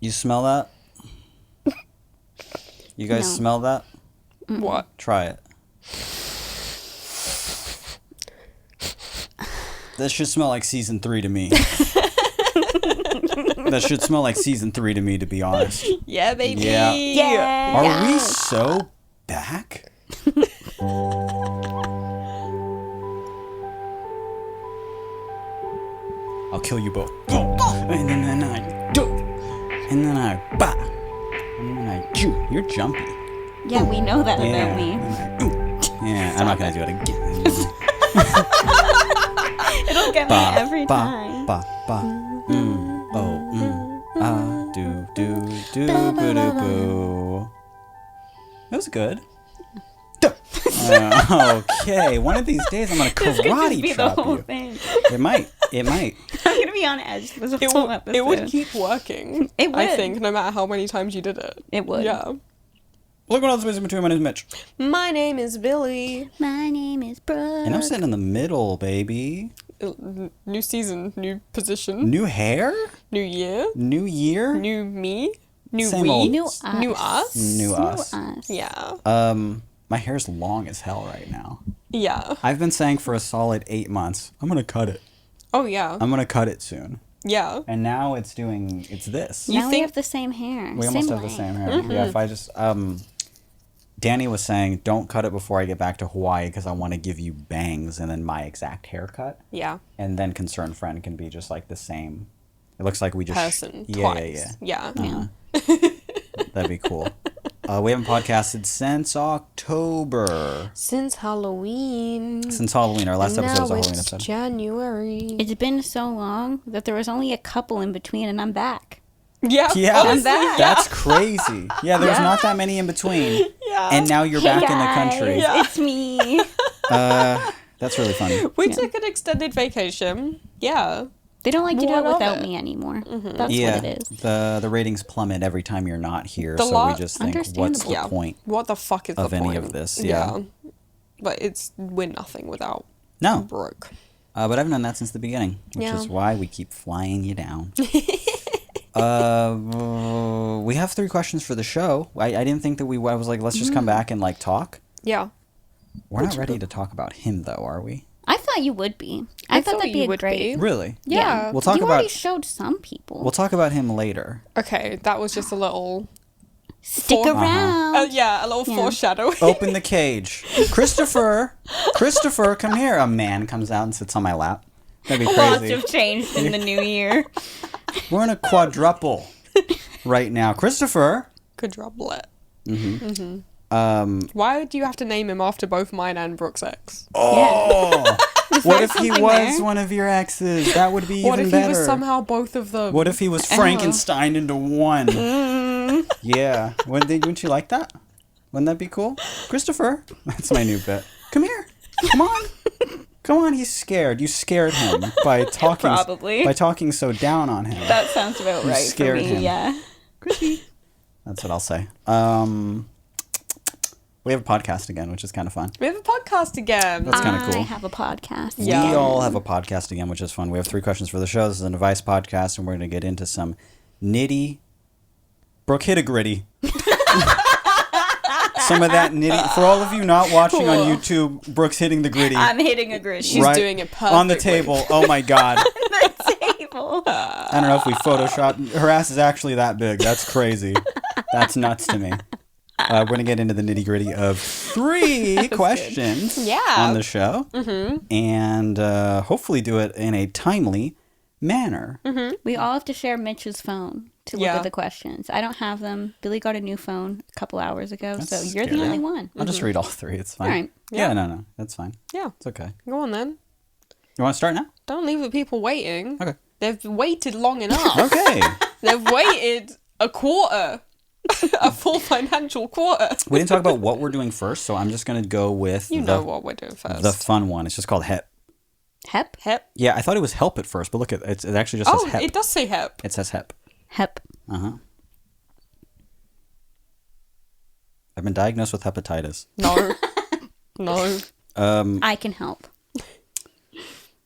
You smell that? You guys smell that? What? Try it. That should smell like season 3 to me. That should smell like season 3 to me, to be honest. Yeah, baby. Yeah. Are we so back? I'll kill you both. And then I do. And then I bah. And then I chew. You're jumpy. Yeah, we know that about me. Yeah, I'm not gonna do it again. It'll get me every time. Ba ba. Do boo doo boo. That was good. Okay, one of these days I'm gonna karate chop you. Thing. It might. I'm gonna be on edge for the whole episode. It would keep working. It would. I think, no matter how many times you did it. It would. Yeah. Look what else is in between. My name's Mitch. My name is Billy. My name is Brooke. And I'm sitting in the middle, baby. New season, new position. New hair? New year. New year? New me. New Same we. old. New us. New us. New us. Yeah. My hair's long as hell right now. Yeah. I've been saying for a solid 8 months, I'm gonna cut it. Oh, yeah. I'm gonna cut it soon. Yeah. And now it's this. Now we have the same hair. We almost have the same hair. Mm-hmm. Yeah, if I just Danny was saying, don't cut it before I get back to Hawaii because I want to give you bangs and then my exact haircut. Yeah. And then concerned friend can be just like the same. It looks like we just person yeah, twice. Yeah. That'd be cool. We haven't podcasted since October. Since Halloween. Our last episode was a Halloween it's episode. January. It's been so long that there was only a couple in between, and I'm back. Yeah. Yeah, I'm back. That's crazy. Yeah, there's not that many in between. Yeah. And now you're back in the Guys, country. It's me. That's really funny. We took an extended vacation. Yeah. They don't like to do it More of without it. me anymore. That's Yeah, what it is. the ratings plummet every time you're not here, The so lot- we just think, what's the Yeah. point What the fuck is of the any point? of this? Yeah. But we're nothing without No, Brooke. but I've known that since the beginning, which Yeah. is why we keep flying you down. We have 3 questions for the show. I didn't think that I was like, let's just come back and like talk. Yeah. We're not ready to talk about him though, are we? I thought you would be. I thought that'd you be would great. be. Really? Yeah. We'll talk you about already showed some people. we'll talk about him later. Okay, that was just a little... Stick around. yeah, a little foreshadowing. Open the cage. Christopher, come here. A man comes out and sits on my lap. That'd be Lots crazy. have changed in the new year. We're in a quadruple right now. Christopher. Quadruplet. Mm-hmm. Why do you have to name him after both mine and Brooke's ex? Oh. What if he something was there? one of your exes? That would be What even if better. he was somehow both of them? What if he was Frankenstein into one? Yeah. Wouldn't you like that? Wouldn't that be cool? Christopher. That's my new bit. Come here. Come on. Come on, he's scared. You scared him by talking Probably. by talking so down on him. That sounds about right for scared me, him. yeah. That's what I'll say. We have a podcast again, which is kind of fun. We have a podcast again. That's kind of I cool. have a podcast. Yeah. We all have a podcast again, which is fun. We have 3 questions for the show. This is an advice podcast, and we're going to get into some Brooke hit a gritty. Some of that nitty. For all of you not watching on YouTube, Brooke's hitting the gritty. I'm hitting a grid. She's doing it perfectly. on the table. Oh my god. the table. I don't know if we photoshopped. Her ass is actually that big. That's crazy. That's nuts to me. We're going to get into the nitty gritty of 3 questions on the show. Mm-hmm. And hopefully do it in a timely manner. Mm-hmm. We all have to share Mitch's phone to look at the questions. I don't have them. Billy got a new phone a couple hours ago, That's so you're scary. the only one. I'll just read all 3. It's fine. All right. Yeah, no. That's fine. Yeah. It's okay. Go on then. You want to start now? Don't leave the people waiting. Okay. They've waited long enough. Okay. They've waited a quarter. A full financial quarter. We didn't talk about what we're doing first, so I'm just going to go with You know what we're doing first. the fun one. It's just called HEP. Hep? HEP. Yeah, I thought it was help at first, but look, it actually just says Oh, HEP. it does say HEP. It says HEP. Hep. Uh-huh. I've been diagnosed with hepatitis. No. No. I can help.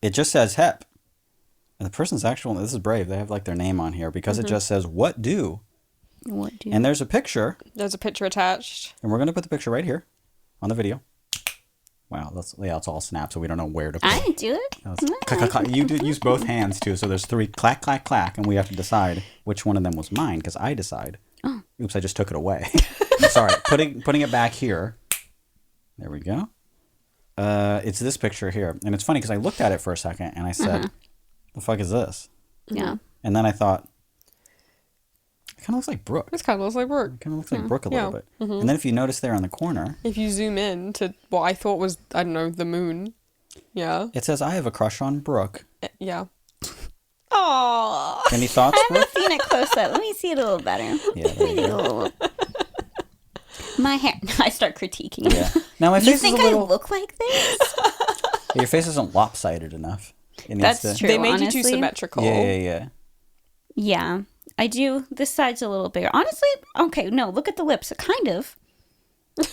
It just says HEP. And the person's actual, this is brave. They have like their name on here because it just says, what do? What do? And there's a picture. There's a picture attached. And we're going to put the picture right here on the video. Wow, it's all snapped, so we don't know where to put it. I didn't do it. Clack, clack, clack. You did use both hands too, so there's 3 clack, clack, clack, and we have to decide which one of them was mine because I decide. Oh. Oops, I just took it away. Sorry, putting it back here. There we go. It's this picture here, and it's funny because I looked at it for a second and I said, "The fuck is this?" Yeah. And then I thought, it kind of looks like Brooke. This kind of looks like Brooke. It kind of looks like Brooke a little bit. And then if you notice there on the corner, if you zoom in to what I thought was, I don't know, the moon. Yeah. it says, "I have a crush on Brooke." Yeah. Aww. Any thoughts, I Brooke? haven't seen it close up. Let me see it a little better. Yeah, there you go. My hair. I start critiquing. Yeah. Now my face You think is a little. I look like this? Your face isn't lopsided enough. It needs That's to... true. They made you honestly. too symmetrical. Yeah. Yeah, I do. This side's a little bigger. Honestly, okay, no, look at the lips. Kind of.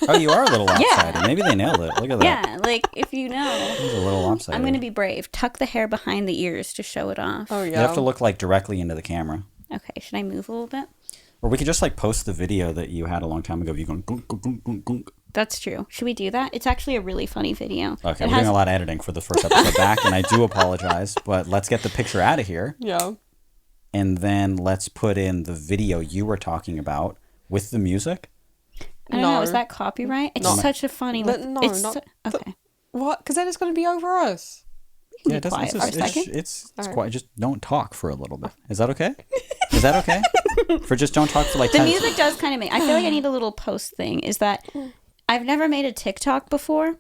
Oh, you are a little lopsided. Yeah. Maybe they nailed it. Look at that. Yeah, like, if you know. It's a little lopsided. I'm going to be brave. Tuck the hair behind the ears to show it off. Oh, yeah. You have to look like directly into the camera. Okay, should I move a little bit? Or we could just like post the video that you had a long time ago of you going gunk, gunk, gunk, gunk, gunk. That's true. Should we do that? It's actually a really funny video. Okay, It we're has- doing a lot of editing for the first episode back, and I do apologize, but let's get the picture out of here, Yeah. and then let's put in the video you were talking about with the music. I don't know. Is that copyright? It's such a funny. No, it's not okay. What? Because then it's going to be over us. Be quiet for a second. It's quite. Just don't talk for a little bit. Is that okay? Is that okay? For just don't talk for like The 10 music does kind of make. I feel like I need a little post thing. Is that I've never made a TikTok before,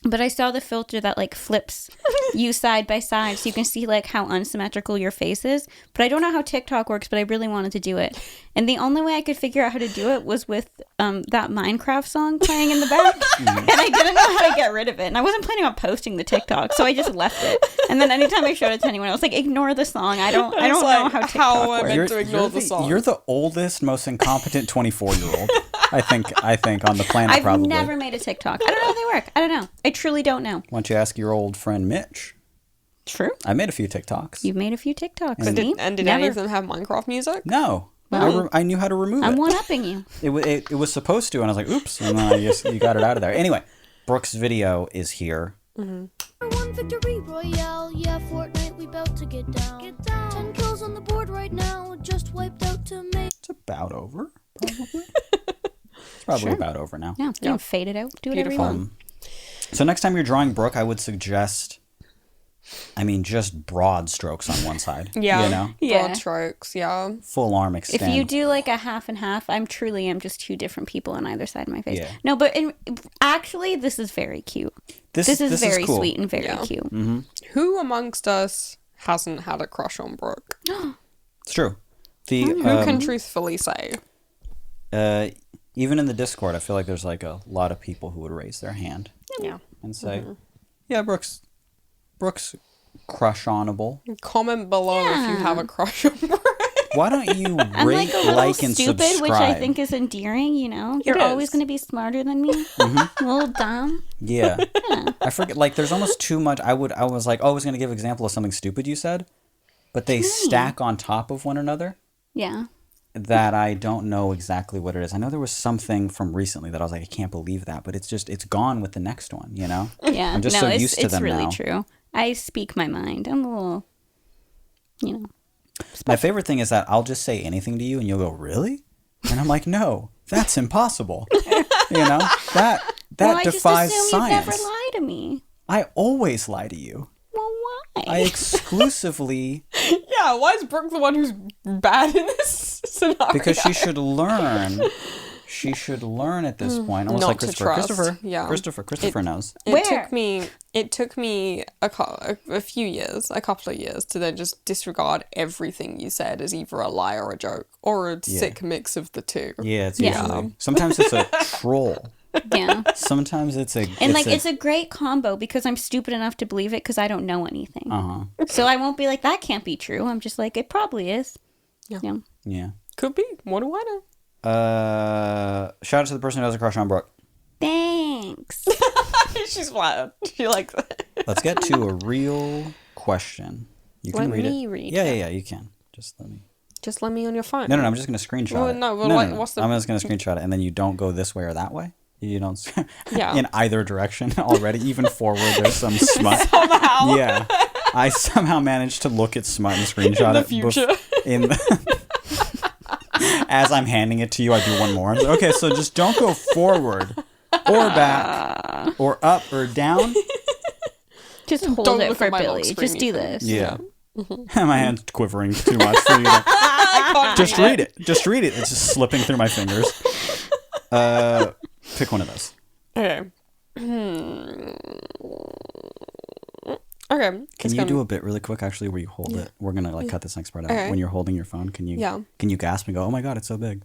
but I saw the filter that like flips you side by side, so you can see like how unsymmetrical your face is. But I don't know how TikTok works, but I really wanted to do it, and the only way I could figure out how to do it was with that Minecraft song playing in the back, and I didn't know how to get rid of it, and I wasn't planning on posting the TikTok, so I just left it. And then anytime I showed it to anyone else, like, ignore the song. I don't know how TikTok works. meant to ignore the song. You're the oldest, most incompetent 24-year-old. I think on the planet. I've probably. never made a TikTok. I don't know how they work. I don't know. I truly don't know. Why don't you ask your old friend Mitch? True. I made a few TikToks. You've made a few TikToks. And See? Did any of them have Minecraft music? No. Well, I knew how to remove I'm it. one-upping you. It was supposed to, and I was like, oops. And then you got it out of there. Anyway, Brooke's video is here. One victory royale, yeah, Fortnite, we bout to get down. 10 kills on the board right now, just wiped out to me. It's about over, probably. It's probably about over now. Yeah, you can fade it out. Do whatever you want. So next time you're drawing Brooke, I would suggest, just broad strokes on one side. Yeah. You know? Yeah. Broad strokes, yeah. Full arm extend. If you do like a half and half, I'm just two different people on either side of my face. Yeah. No, but actually, this is very cute. This is very cool. sweet and very cute. Mm-hmm. Who amongst us hasn't had a crush on Brooke? It's true. Who can truthfully say? Even in the Discord, I feel like there's like a lot of people who would raise their hand Yeah. and say, yeah, Brooke's crush-onable. Comment below if you have a crush on Brooke. Why don't you I'm rate, like a little like, and stupid, subscribe? which I think is endearing, you know? You're always going to be smarter than me. A little dumb. Yeah. I forget, like, there's almost too much. I was like, I was going to give an example of something stupid you said, but they stack on top of one another. Yeah. That I don't know exactly what it is. I know there was something from recently that I was like, I can't believe that, but it's gone with the next one, you know? Yeah. I'm just so used to them now. It's really true. I speak my mind. I'm a little, you know. My favorite thing is that I'll just say anything to you and you'll go, really? And I'm like, no, that's impossible. You know? That I defies just assume science. you'd never lie to me. I always lie to you. Well, why? I exclusively Yeah, why is Brooke the one who's bad in this scenario? because she should learn. She should learn at this point. Almost Not like to Christopher. trust. Yeah. Christopher knows. It took me a few years, a couple of years, to then just disregard everything you said as either a lie or a joke or a sick mix of the two. Yeah, it's usually. Sometimes it's a troll. Yeah. Sometimes it's a. It's a great combo because I'm stupid enough to believe it because I don't know anything. So I won't be like, that can't be true. I'm just like, it probably is. Yeah. Yeah. Could be. What do I know? Shout out to the person who has a crush on Brooke. Thanks. She's flattered. She likes it. Let's get to a real question. You can read it. Let me read Yeah, you can. Just let me. Just let me on your phone. No, I'm just going to screenshot it. No, what's the... I'm just going to screenshot it, and then you don't go this way or that way. You don't... Yeah. In either direction already, even forward, there's some smut. Somehow. Yeah. I somehow managed to look at smut and screenshot In the it. future. As I'm handing it to you, I do one more. Okay, so just don't go forward or back or up or down. Just hold Don't it look for at my Billy. lock Just screen do either. this. Yeah. My hand's quivering too much for you to... Just read it. Just read it. It's just slipping through my fingers. Pick one of those. Okay. Okay. Can you do a bit really quick, actually, where you hold it? We're going to cut this next part out. Okay. When you're holding your phone, can you gasp and go, oh my God, it's so big?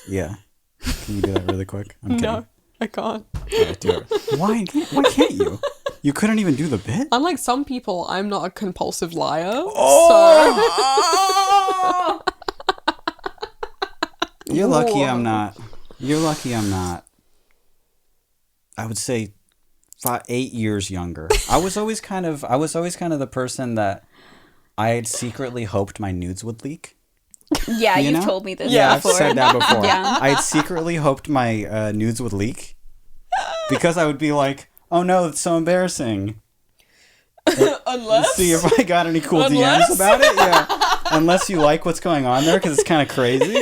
Yeah. Can you do that really quick? I'm kidding. No, I can't. All right, do it. Why can't you? You couldn't even do the bit? Unlike some people, I'm not a compulsive liar. Oh! You're lucky I'm not. You're lucky I'm not. I would say 8 years younger. I was always kind of the person that I had secretly hoped my nudes would leak. Yeah, You you've know? told me this Yeah, before. I've said that before. Yeah. I had secretly hoped my nudes would leak because I would be like, oh no, it's so embarrassing. Unless... See if I got any cool DMs about it. Yeah. Unless you like what's going on there, because it's kind of crazy.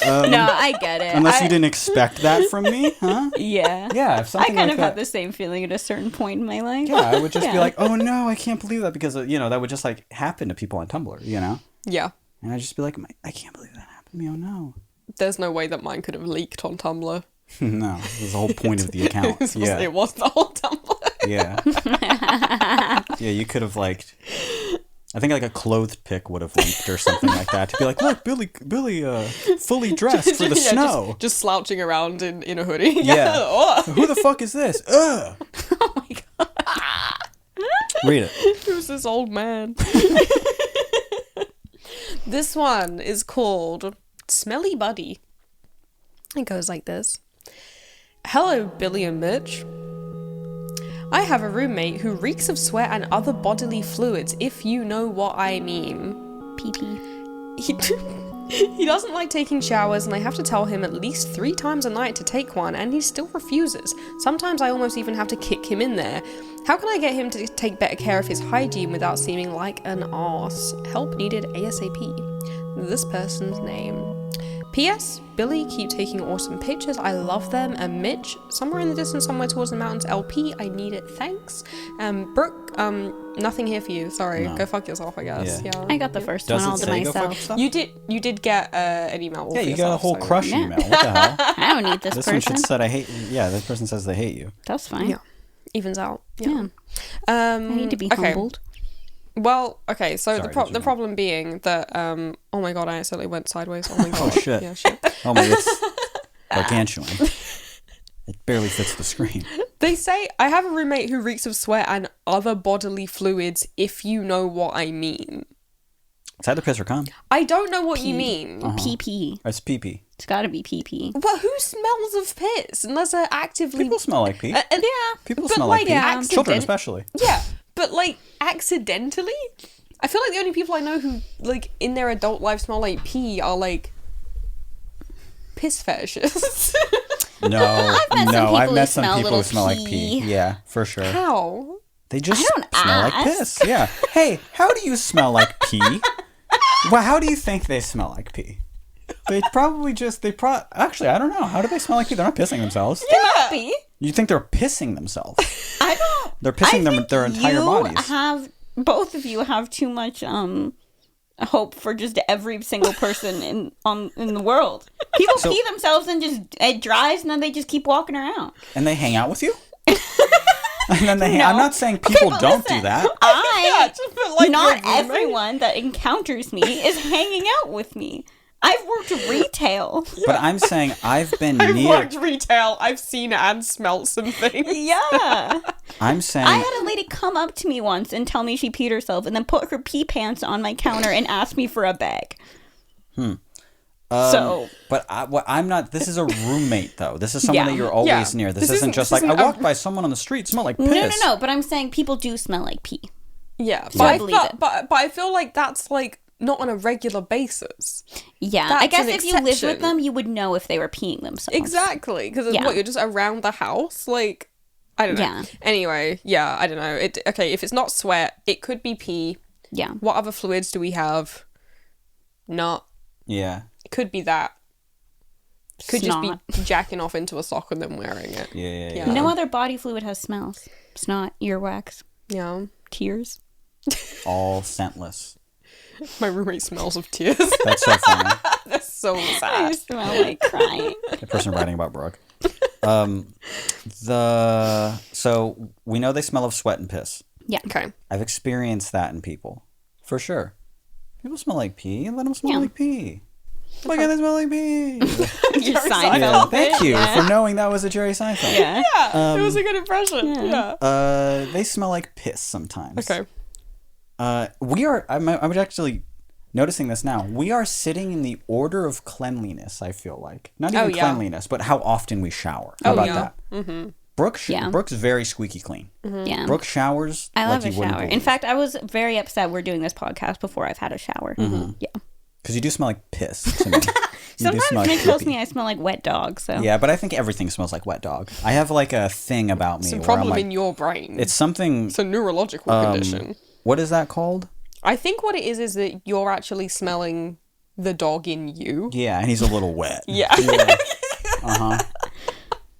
No, I get it. Unless you didn't expect that from me, huh? Yeah. Yeah, if I something kind like of that. had the same feeling at a certain point in my life. Yeah, I would just be like, oh no, I can't believe that, because that would just like happen to people on Tumblr, Yeah. And I'd just be like, I can't believe that happened to me. Oh no. There's no way that mine could have leaked on Tumblr. No, it was the whole point of the account. It was the whole Tumblr. Yeah. Yeah, you could have I think like a clothed pic would have leaked or something like that. To be like, look, Billy fully dressed for the snow. Just slouching around in a hoodie. Yeah. Oh. Who the fuck is this? Ugh. Oh my god. Read it. Who's this old man? This one is called Smelly Buddy. It goes like this. Hello, Billy and Mitch. I have a roommate who reeks of sweat and other bodily fluids, if you know what I mean. Pee-pee. He doesn't like taking showers, and I have to tell him at least 3 times a night to take one, and he still refuses. Sometimes I almost even have to kick him in there. How can I get him to take better care of his hygiene without seeming like an arse? Help needed ASAP. This person's name. P.S. Billy, keep taking awesome pictures. I love them. And Mitch, somewhere in the distance, somewhere towards the mountains. LP, I need it. Thanks. Brooke, nothing here for you. Sorry. No. Go fuck yourself, I guess. Yeah. I got the first Does one it all to say go fuck myself. yourself? You did get an email. Yeah, for you got a yourself, whole so- crush Yeah. email. What the hell? I don't need this This one person. should said I hate. Yeah, this person says they hate you. That's fine. Yeah. Evens out. Yeah. I need to be humbled. Well, okay, so Sorry, the problem being that oh my god, I accidentally went sideways. Oh my god. Oh shit. Yeah, shit. Oh my, it's gargantuan. It barely fits the screen. They say I have a roommate who reeks of sweat and other bodily fluids, if you know what I mean. It's either piss or cum. I don't know what you mean. Pee-pee. It's pee pee. It's gotta be pee-pee. But who smells of piss unless they're actively People smell like pee. Yeah. People but smell like pee. accident- Children especially. Yeah, but like accidentally? I feel like the only people I know who like in their adult life smell like pee are like piss fetishists. No, I've met some people who smell like pee. pee. Yeah, for sure. How? They just I don't smell like ask. piss. Yeah. Hey, how do you smell like pee? Well, how do you think they smell like pee? Actually, I don't know. How do they smell like pee? They're not pissing themselves. Yeah. You think they're pissing themselves? I don't. They're pissing their entire bodies. Both of you have too much hope for just every single person in the world. People pee themselves and just it dries, and then they just keep walking around. And they hang out with you? And then they I'm not saying people but don't listen, do that. Just put, like, Not your roommate. everyone that encounters me is hanging out with me. I've worked retail. But I'm saying I've been I've near. worked retail. I've seen and smelt some things. Yeah. I'm saying I had a lady come up to me once and tell me she peed herself and then put her pee pants on my counter and asked me for a bag. But I'm not. This is a roommate, though. This is someone Yeah. that you're always Yeah. near. This This isn't isn't- just this like I isn't a- walked by someone on the street, smell like piss. No. But I'm saying people do smell like pee. Yeah, So I believe it. But I feel like that's like not on a regular basis. Yeah, That's I guess an if you lived with exception. them, you would know if they were peeing themselves. Exactly, because Yeah. what, you're just around the house, like, I don't know. Yeah. Anyway, yeah, I don't know. Okay, if it's not sweat, it could be pee. Yeah. What other fluids do we have? Not. Yeah. It could be that. Could Snot. just be jacking off into a sock and then wearing it. Yeah. No other body fluid has smells. Snot, earwax, Yeah. tears. All scentless. My roommate smells of tears. That's so funny. That's so I sad. smell like crying. The person writing about Brooke. So we know they smell of sweat and piss. Yeah. Okay. I've experienced that in people, for sure. People smell like pee. Let them smell Yeah. like pee. Look at they smell like pee. Your Seinfeld. Yeah, Seinfeld. thank you Yeah. for knowing that was a Jerry Seinfeld. Yeah. Yeah, it was a good impression. Yeah. They smell like piss sometimes. Okay. I'm actually noticing this now. We are sitting in the order of cleanliness, I feel like. Not even Oh, yeah. cleanliness, but how often we shower. How Oh, about yeah. that? Mm-hmm. Brooke's very squeaky clean. Yeah. Brooke showers I love like a you wouldn't shower. In believe. fact, I was very upset we're doing this podcast before I've had a shower. Mm-hmm. Yeah. Because you do smell like piss to me. You do Sometimes smell like Nick tells pee-pee. me I smell like wet dog, so. Yeah, but I think everything smells like wet dog. I have like a thing about me It's a where problem I'm like, in your brain. it's something. It's a neurological condition. What is that called? I think what it is that you're actually smelling the dog in you. Yeah, and he's a little wet. Yeah.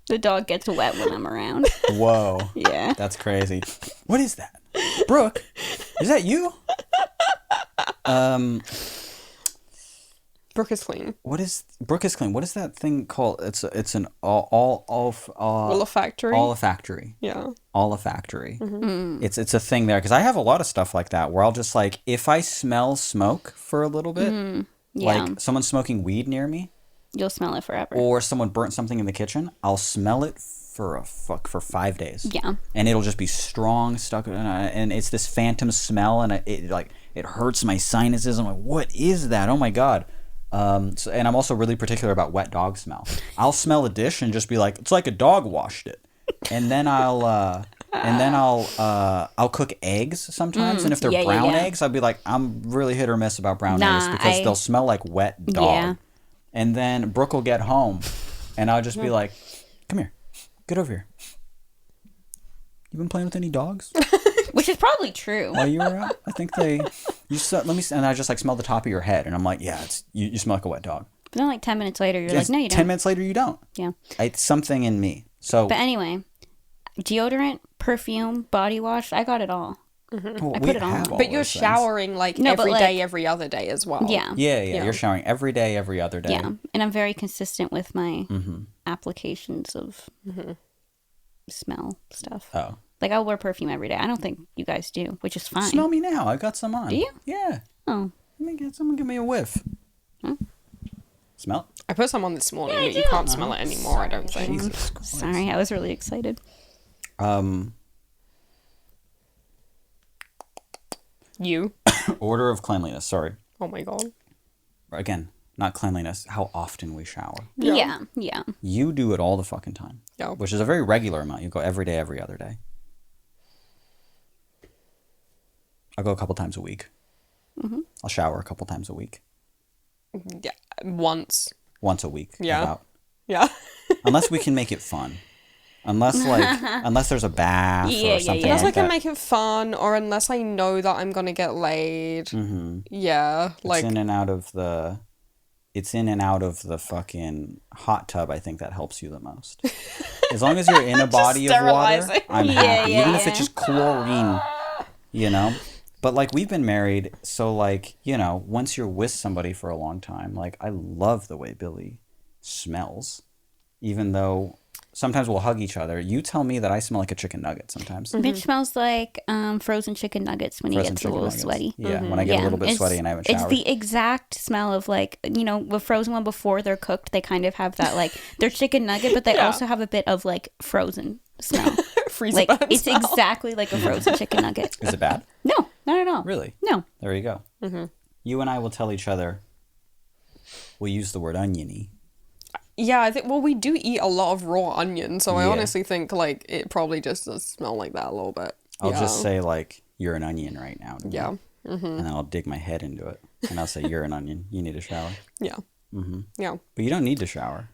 The dog gets wet when I'm around. Whoa. Yeah. That's crazy. What is that? Brooke, is that you? Brooke is clean. Brooke is clean. What is that thing called? It's an olfactory. Olfactory. Yeah. Olfactory. It's a thing there because I have a lot of stuff like that where I'll just like if I smell smoke for a little bit, Yeah. like someone smoking weed near me, You'll smell it forever. or someone burnt something in the kitchen, I'll smell it for 5 days. Yeah. And it'll just be strong, stuck, and it's this phantom smell, and it hurts my sinuses. I'm like, what is that? Oh my god. And I'm also really particular about wet dog smell. I'll smell a dish and just be like, it's like a dog washed it. And then I'll cook eggs sometimes, and if they're yeah, brown yeah. eggs, I'll be like, I'm really hit or miss about brown Nah, eggs because they'll smell like wet dog. Yeah. And then Brooke will get home, and I'll just be like, come here, get over here. You been playing with any dogs Which is probably true. while you were out? I think and I just like smell the top of your head, and I'm like, yeah, it's you smell like a wet dog. But then like 10 minutes later, you're like, no, you 10 don't. minutes later, you don't. Yeah. It's something in me. So But anyway, deodorant, perfume, body wash, I got it all. well, I we put it on. have all But you're those things. showering like No, but, every like- day, every other day as well. Yeah. Yeah, you're showering every day, every other day. Yeah. And I'm very consistent with my applications of smell stuff. Oh. Like, I'll wear perfume every day. I don't think you guys do, which is fine. Smell me now. I got some on. Do you? Yeah. Oh. Let me get someone give me a whiff. Smell it? I put some on this morning, Yeah, I but you do. can't smell it anymore, I don't think. Jesus Christ. Sorry, I was really excited. You? Order of cleanliness. Sorry. Oh my god. Again, not cleanliness. How often we shower. Yeah. Yeah. You do it all the fucking time. Yeah. Which is a very regular amount. You go every day, every other day. I'll go a couple times a week. I'll shower a couple times a week. Yeah. Once. Once a week. Yeah. About. Yeah. Unless we can make it fun. Unless there's a bath Yeah, or something yeah. Unless I like can that. make it fun, or unless I know that I'm gonna get laid. Yeah. Like, It's in and out of the fucking hot tub. I think that helps you the most. As long as you're in a body of water, sterilizing. I'm Yeah, happy. yeah, Even if yeah. it's just chlorine, you know. But like we've been married, so like once you're with somebody for a long time, like I love the way Billy smells, even though sometimes we'll hug each other. You tell me that I smell like a chicken nugget sometimes. Mitch smells like frozen chicken nuggets when Frozen he gets a chicken little nuggets. sweaty. Yeah, when I get a little bit sweaty and I haven't showered. It's the exact smell of like, the frozen one before they're cooked, they kind of have that like, they're chicken nugget, but they also have a bit of like frozen smell. freezer Like, burn it's smell. exactly like a frozen chicken nugget. Is it bad? No, not at all. Really? No. There you go. You and I will tell each other. We'll use the word oniony. Yeah, I think, well, we do eat a lot of raw onion, so I Yeah. honestly think, like, it probably just does smell like that a little bit. I'll Yeah. just say like, you're an onion right now. Yeah. And then I'll dig my head into it. And I'll say, you're an onion. You need a shower. Yeah. Yeah. But you don't need to shower.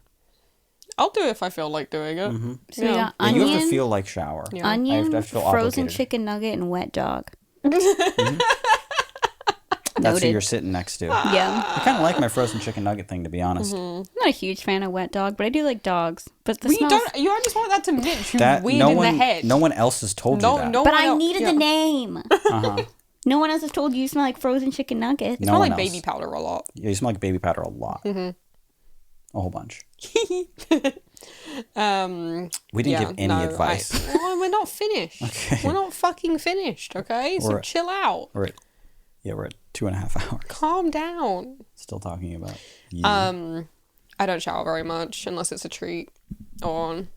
I'll do it if I feel like doing it. So you got And you onion, have to feel like shower. Yeah. onion, I feel frozen obligated. chicken nugget, and wet dog. That's who Noted. you're sitting next to. Yeah. I kind of like my frozen chicken nugget thing, to be honest. I'm not a huge fan of wet dog, but I do like dogs. But the You smells... don't. You just want that to Mitch, who's That weird no in one, the head. no one else has told you that. No But one I else- needed yeah. the name. Uh-huh. No one else has told you smell like frozen chicken nuggets. No Smell one like else. baby powder a lot. Yeah, you smell like baby powder a lot. A whole bunch. We didn't give any advice. Well, we're not finished. Okay. We're not fucking finished. Okay, so We're- chill out. We're at 2.5 hours. Calm down. Still talking about you. I don't shower very much unless it's a treat. Or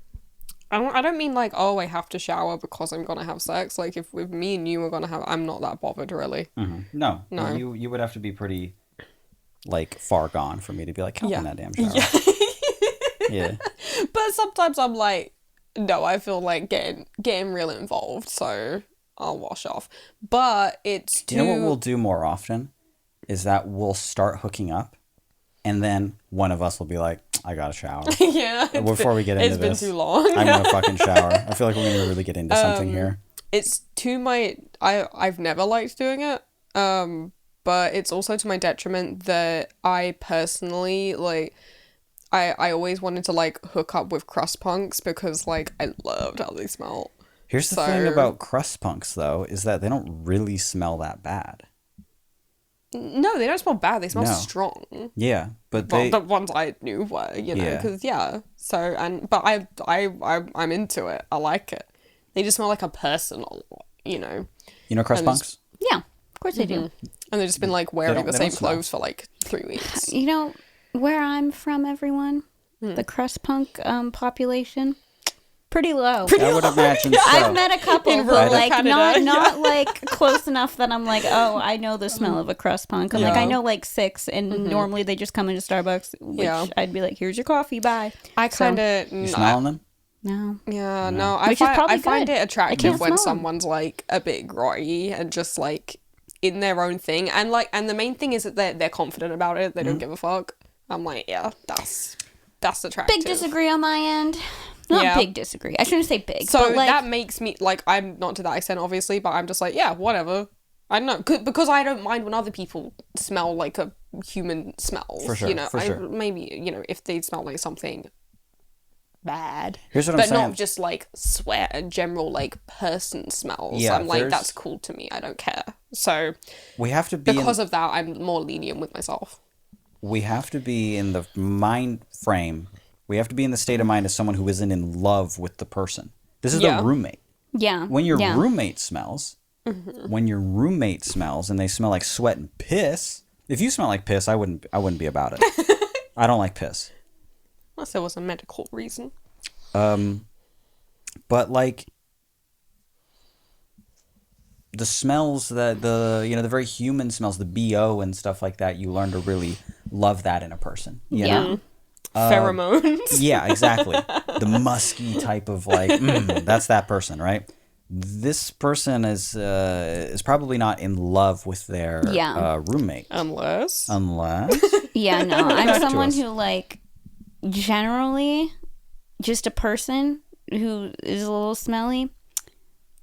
I don't mean like, oh, I have to shower because I'm gonna have sex. Like if with me and you are gonna have, I'm not that bothered really. No. No. You would have to be pretty, like, far gone for me to be like, hop in that damn shower. Yeah. But sometimes I'm like, no, I feel like getting real involved, so I'll wash off. But it's too... You know what we'll do more often? Is that we'll start hooking up, and then one of us will be like, I gotta shower. Yeah. Before we get into it's this, been too long. I'm gonna fucking shower. I feel like we're gonna really get into something here. It's to my... I've never liked doing it. But it's also to my detriment that I personally, like... I always wanted to, like, hook up with crust punks because, like, I loved how they smell. Here's the thing about crust punks, though, is that they don't really smell that bad. No, they don't smell bad. They smell No. strong. Yeah, but Well, they... the ones I knew were, you know, because, So, but I'm into it. I like it. They just smell like a person a lot, you know. You know crust And punks? Yeah, of course I do. And they've just been, like, wearing the they same don't smell. clothes for, like, 3 weeks. You know, where I'm from, everyone, the crust punk population, pretty low. I would imagine so. I've met a couple, In but rural like Canada, not like close enough that I'm like, oh, I know the smell of a crust punk. I'm like, I know like 6, and normally they just come into Starbucks, which I'd be like, here's your coffee, bye. I kind of... You smelling them? No. Yeah, no, I Which is probably find good. it I attractive can't when smell 'em. someone's like a bit groggy and just like in their own thing, and the main thing is that they're confident about it. They don't give a fuck. I'm like, yeah, that's attractive. Big disagree on my end. Not Yeah. big disagree. I shouldn't say big. So but like, that makes me like, I'm not to that extent obviously, but I'm just like, yeah, whatever. I don't know, because I don't mind when other people smell like a human smells. For sure, you know, for sure. Maybe, you know, if they smell like something bad, Here's what I'm but saying. not just like sweat and general like person smells. Yeah, I'm like, there's- that's cool to me. I don't care. So We have to be because of that, I'm more lenient with myself. we have to be in the mind frame. We have to be in the state of mind as someone who isn't in love with the person. This is Yeah. the roommate. yeah. When your yeah. roommate smells, and they smell like sweat and piss. If you smell like piss, I wouldn't be about it. I don't like piss. Unless there was a medical reason. But like the smells that the very human smells, the BO and stuff like that, you learn to really love that in a person. You know? Pheromones. Yeah, exactly. The musky type of like, that's that person, right? This person is probably not in love with their roommate. Unless. Yeah, no. I'm to someone us. who, like, generally, just a person who is a little smelly,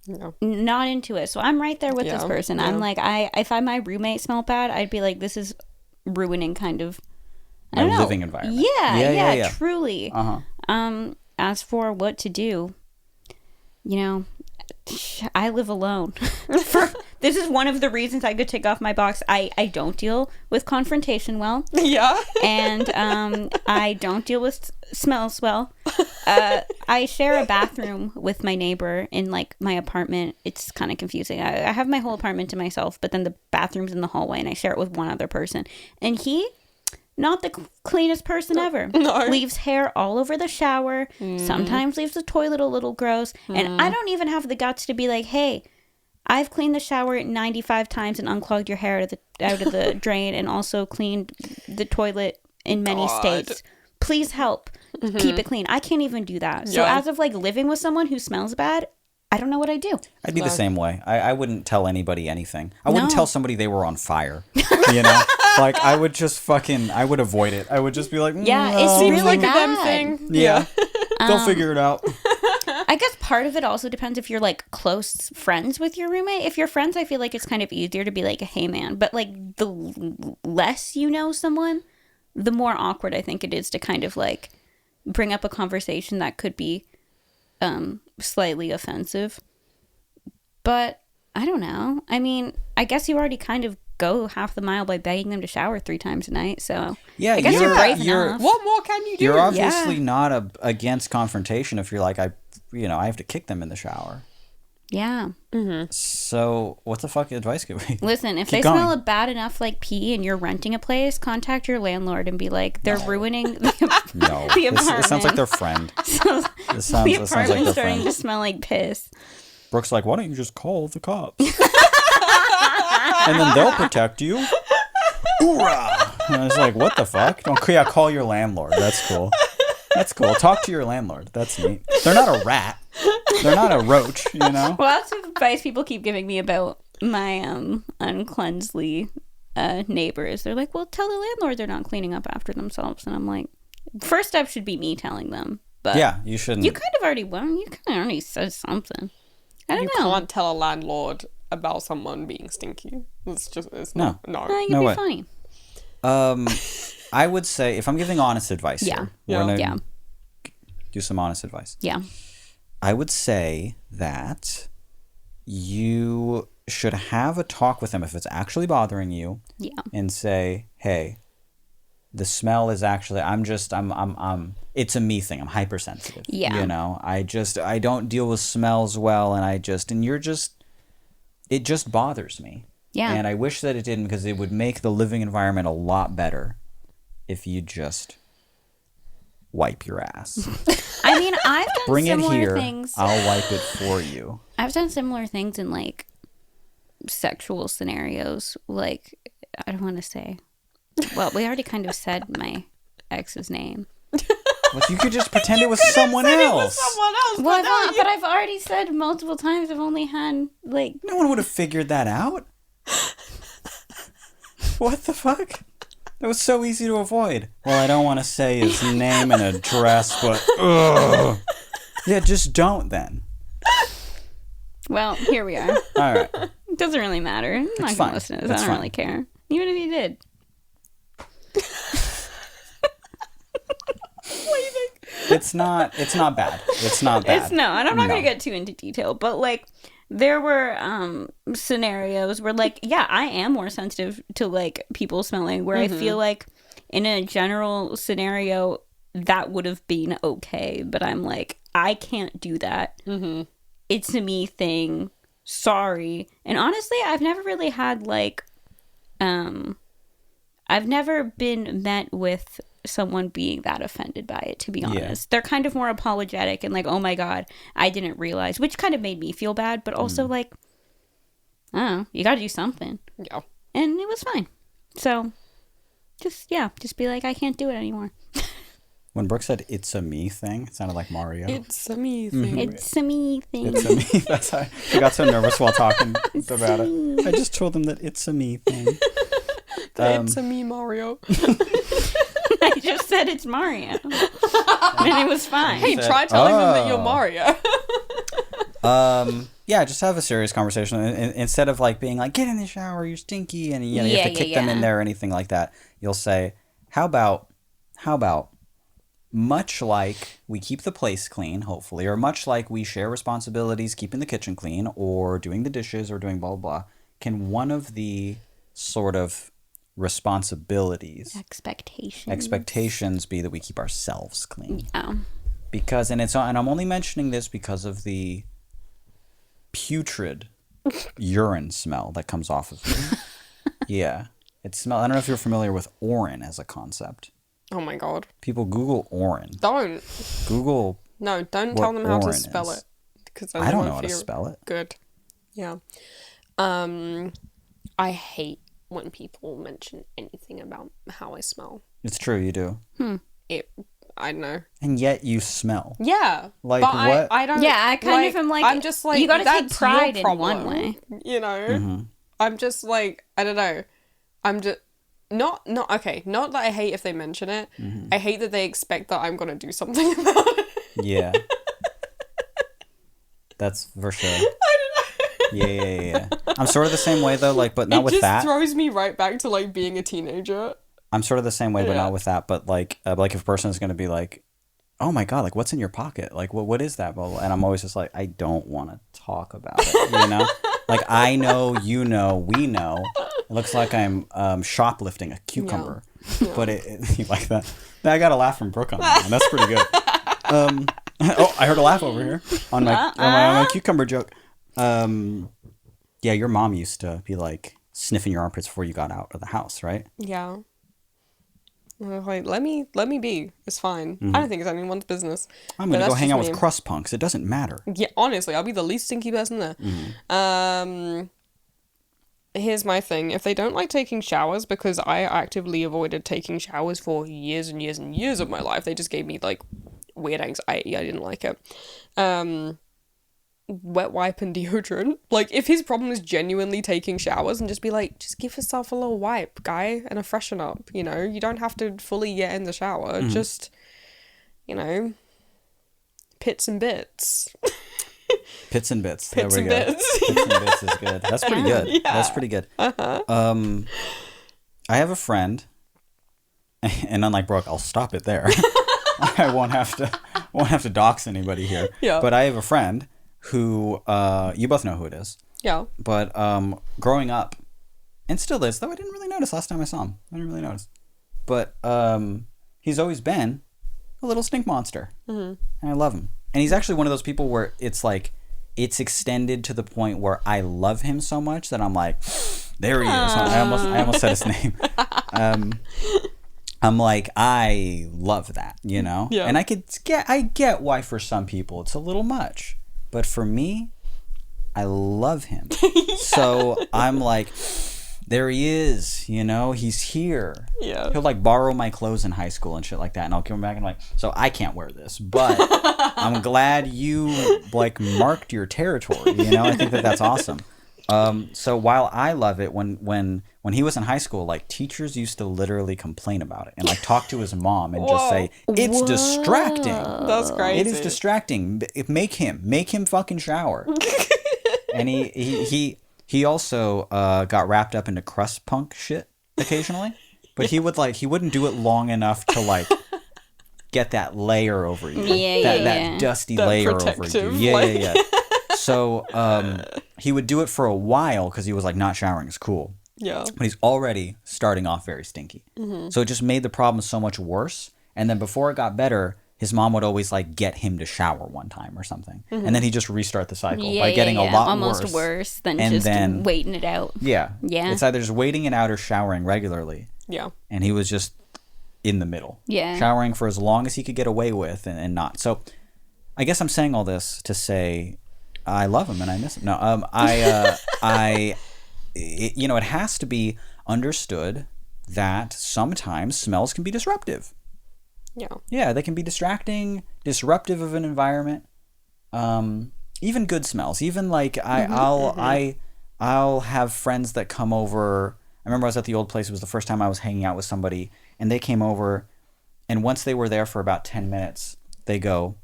No. not into it. So I'm right there with this Yeah, person. yeah. I'm like, if my roommate smelled bad, I'd be like, this is ruining kind of, I My don't know. living environment. Yeah, truly. Uh-huh. As for what to do, you know, I live alone. This is one of the reasons I could take off my box. I don't deal with confrontation well. Yeah. And I don't deal with smells well. I share a bathroom with my neighbor in like my apartment. It's kind of confusing. I have my whole apartment to myself, but then the bathroom's in the hallway and I share it with one other person. And he, not the cleanest person ever. No. Leaves hair all over the shower. Sometimes leaves the toilet a little gross. And I don't even have the guts to be like, hey, I've cleaned the shower 95 times and unclogged your hair out of the drain and also cleaned the toilet in many states. Please help keep it clean. I can't even do that. So Yeah. as of like living with someone who smells bad, I don't know what I'd do. I'd be the same way. I wouldn't tell anybody anything. I wouldn't tell somebody they were on fire. You know? Like, I would just I would avoid it. I would just be like, Yeah, no. it's really like a bad. them thing. Yeah. They'll figure it out. I guess part of it also depends if you're like close friends with your roommate. If you're friends, I feel like it's kind of easier to be like, hey man. But like the less you know someone, the more awkward I think it is to kind of like bring up a conversation that could be slightly offensive. But I don't know. I mean, I guess you already kind of go half the mile by begging them to shower 3 times a night. So yeah, I guess you're brave enough. What more can you do? You're obviously not against confrontation if you're like, I have to kick them in the shower. Yeah. Mm-hmm. So what the fuck advice could we? Listen, if Keep they going. smell a bad enough like pee and you're renting a place, contact your landlord and be like, they're ruining No, the apartment. it sounds like they're friend. So It sounds the like apartment's they're starting friend. to smell like piss. Brooke's like, why don't you just call the cops? And then they'll protect you. Hoorah! And I was like, what the fuck? Call your landlord. That's cool. That's cool. Talk to your landlord. That's neat. They're not a rat. They're not a roach, you know? Well, that's the advice people keep giving me about my uncleansly neighbors. They're like, well, tell the landlord they're not cleaning up after themselves. And I'm like, first step should be me telling them. But Yeah, you shouldn't. you kind of already said something. I don't You know. can't tell a landlord about someone being stinky. It's No. not. You'd No be way. funny. I would say, if I'm giving honest advice Yeah. here, we're going Yeah. to do some honest advice. Yeah. I would say that you should have a talk with them if it's actually bothering you. Yeah. And say, hey, the smell is actually, it's a me thing. I'm hypersensitive. Yeah. You know, I don't deal with smells well. And it just bothers me. Yeah. And I wish that it didn't, because it would make the living environment a lot better if you just wipe your ass. I mean, I've done Bring it similar here. things. I'll wipe it for you. I've done similar things in like sexual scenarios. Like, I don't want to say. Well, we already kind of said my ex's name. Well, you could just pretend it was someone else. Well, but I've already said multiple times. I've only had like. No one would have figured that out. What the fuck? That was so easy to avoid. Well, I don't want to say his name and address, but ugh. Yeah, just don't then. Well, here we are. All right. It doesn't really matter. I'm not fine. gonna listen to this. It's I don't fine. really care. Even if you did. It's not bad. It's not bad. And I'm not No. gonna get too into detail, but like there were scenarios where like, yeah, I am more sensitive to like people smelling, where I feel like in a general scenario that would have been okay, but I'm like, I can't do that. It's a me thing. Sorry. And honestly, I've never really had like I've never been met with someone being that offended by it, to be honest. They're kind of more apologetic and like, oh my god, I didn't realize, which kind of made me feel bad, but also like, I don't know, you gotta do something. Yeah. And it was fine. So just be like, I can't do it anymore. When Brooke said "it's a me thing," it sounded like Mario. It's a me thing. It's a me thing. It's a me. That's how she got so nervous while talking about it. I just told them that it's a me thing. It's a me, Mario. I just said it's Mario. And it was fine. Hey, try telling them that you're Mario. Yeah, just have a serious conversation instead of like being like, "Get in the shower, you're stinky," and you have to kick them in there or anything like that. You'll say, "How about, much like we keep the place clean, hopefully, or much like we share responsibilities keeping the kitchen clean, or doing the dishes, or doing blah blah blah, can one of the sort of responsibilities, expectations be that we keep ourselves clean?" Yeah. Because, and I'm only mentioning this because of the putrid urine smell that comes off of you. Yeah. I don't know if you're familiar with orin as a concept. Oh my god. People Google orin. Don't. Google. No, don't what tell them how to orin spell is. it. Because I don't know how to spell it. Good. Yeah. I hate when people mention anything about how I smell. It's true, you do. I don't know. And yet you smell. Yeah. Like, but what? I don't. Yeah, I kind of am like, I'm just like, you gotta take that's pride your in one problem, way. You know? Mm-hmm. I'm just like, I don't know. I'm just. Not that I hate if they mention it. Mm-hmm. I hate that they expect that I'm gonna do something about it. Yeah. That's for sure. I don't know. Yeah. I'm sort of the same way though, like, but not with that. It just throws me right back to like being a teenager. I'm sort of the same way, but Yeah. not with that. But like if a person is going to be like, "Oh my god, like what's in your pocket? Like what is that?" Blah, blah. And I'm always just like, I don't want to talk about it. You know, like I know, you know, we know. It looks like I'm shoplifting a cucumber, but you like that? I got a laugh from Brooke on that one. That's pretty good. Oh, I heard a laugh over here on my cucumber joke. Yeah, your mom used to be like sniffing your armpits before you got out of the house, right? Yeah. I was like, let me be. It's fine. I don't think it's anyone's business. I'm gonna go hang out with crust punks. It doesn't matter. Yeah, honestly, I'll be the least stinky person there. Here's my thing. If they don't like taking showers, because I actively avoided taking showers for years and years and years of my life, they just gave me like weird anxiety. I didn't like it. Wet wipe and deodorant. Like, if his problem is genuinely taking showers, and just be like, just give yourself a little wipe, guy, and a freshen up, you know? You don't have to fully get in the shower. Just, you know, pits and bits. Pits and bits. Pits there we and go. bits. Pits and bits is good. That's pretty good. Yeah. That's pretty good. Uh-huh. I have a friend, and unlike Brooke, I'll stop it there. I won't have to dox anybody here. Yeah. But I have a friend who you both know who it is. Yeah. But growing up, and still is, though I didn't really notice last time I saw him. I didn't really notice. But he's always been a little stink monster. Mm-hmm. And I love him. And he's actually one of those people where it's like, it's extended to the point where I love him so much that I'm like, there he is. I almost said his name. I'm like, I love that, you know? Yeah. And I get why for some people it's a little much. But for me, I love him. Yeah. So I'm like, there he is, you know, he's here. Yeah. He'll like borrow my clothes in high school and shit like that, and I'll give him back and like, so I can't wear this, but I'm glad you like marked your territory, you know? I think that's awesome. So while I love it, when he was in high school, like teachers used to literally complain about it and like talk to his mom and just say, it's distracting. That's crazy. It is distracting. Make him fucking shower. And he also got wrapped up into crust punk shit occasionally, but he wouldn't do it long enough to like get that layer over you. That dusty layer over you. Yeah. So he would do it for a while because he was like, not showering is cool. Yeah. But he's already starting off very stinky. Mm-hmm. So it just made the problem so much worse. And then before it got better, his mom would always like get him to shower one time or something. Mm-hmm. And then he'd just restart the cycle by getting a lot almost worse than and just then, waiting it out. Yeah. It's either just waiting it out or showering regularly. Yeah. And he was just in the middle. Yeah. Showering for as long as he could get away with and not. So I guess I'm saying all this to say I love him and I miss him. No, it has to be understood that sometimes smells can be disruptive. Yeah. Yeah, they can be distracting, disruptive of an environment. Even good smells. Even like I'll have friends that come over. I remember I was at the old place. It was the first time I was hanging out with somebody, and they came over, and once they were there for about 10 minutes, they go,